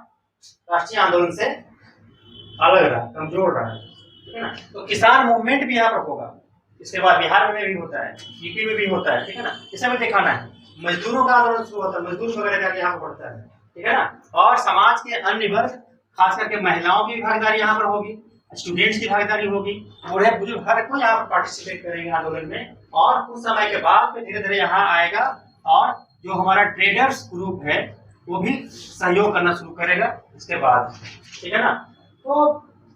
राष्ट्रीय आंदोलन से अलग रहा, कमजोर रहा है, ठीक है ना। तो किसान मूवमेंट भी यहाँ पर होगा, इसके बाद बिहार में भी होता है, यूपी में भी होता है, ठीक है ना। इसे हमें दिखाना है। मजदूरों का आंदोलन शुरू होता है, मजदूर वगैरह जाके यहाँ पर बढ़ता है, ठीक है ना। और समाज के अन्य वर्ग, खास करके महिलाओं की भागीदारी यहाँ पर होगी, स्टूडेंट्स की भागीदारी होगी, बूढ़े बुजुर्ग हर कोई यहाँ पर पार्टिसिपेट करेंगे आंदोलन में। और कुछ समय के बाद में धीरे धीरे यहाँ आएगा, और जो हमारा ट्रेडर्स ग्रुप है वो भी सहयोग करना शुरू करेगा इसके बाद, ठीक है ना। तो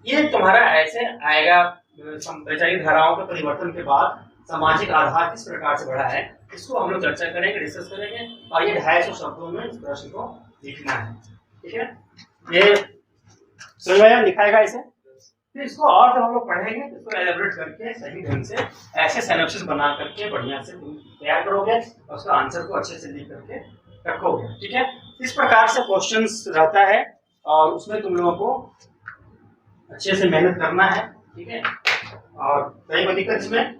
ये तुम्हारा ऐसे आएगा, वैचारिक धाराओं के परिवर्तन के बाद सामाजिक आधार किस प्रकार से बढ़ा है, इसको हम लोग चर्चा करेंगे, डिस्कस करेंगे। और ये 250 शब्दों में इस प्रश्न को लिखना है, ठीक है। ये समझ में लिखाएगा इसे, फिर इसको और जब हम लोग पढ़ेंगे तो इसको एलेबोरेट करके सही ढंग से ऐसे सिनॉप्सिस बना करके बढ़िया से तुम तैयार करोगे, और उसका आंसर को अच्छे से लिख करके रखोगे, ठीक है। इस प्रकार से क्वेश्चंस रहता है, और उसमें तुम लोगों को अच्छे से मेहनत करना है, ठीक है। और कहीं कोई दिक्कत इसमें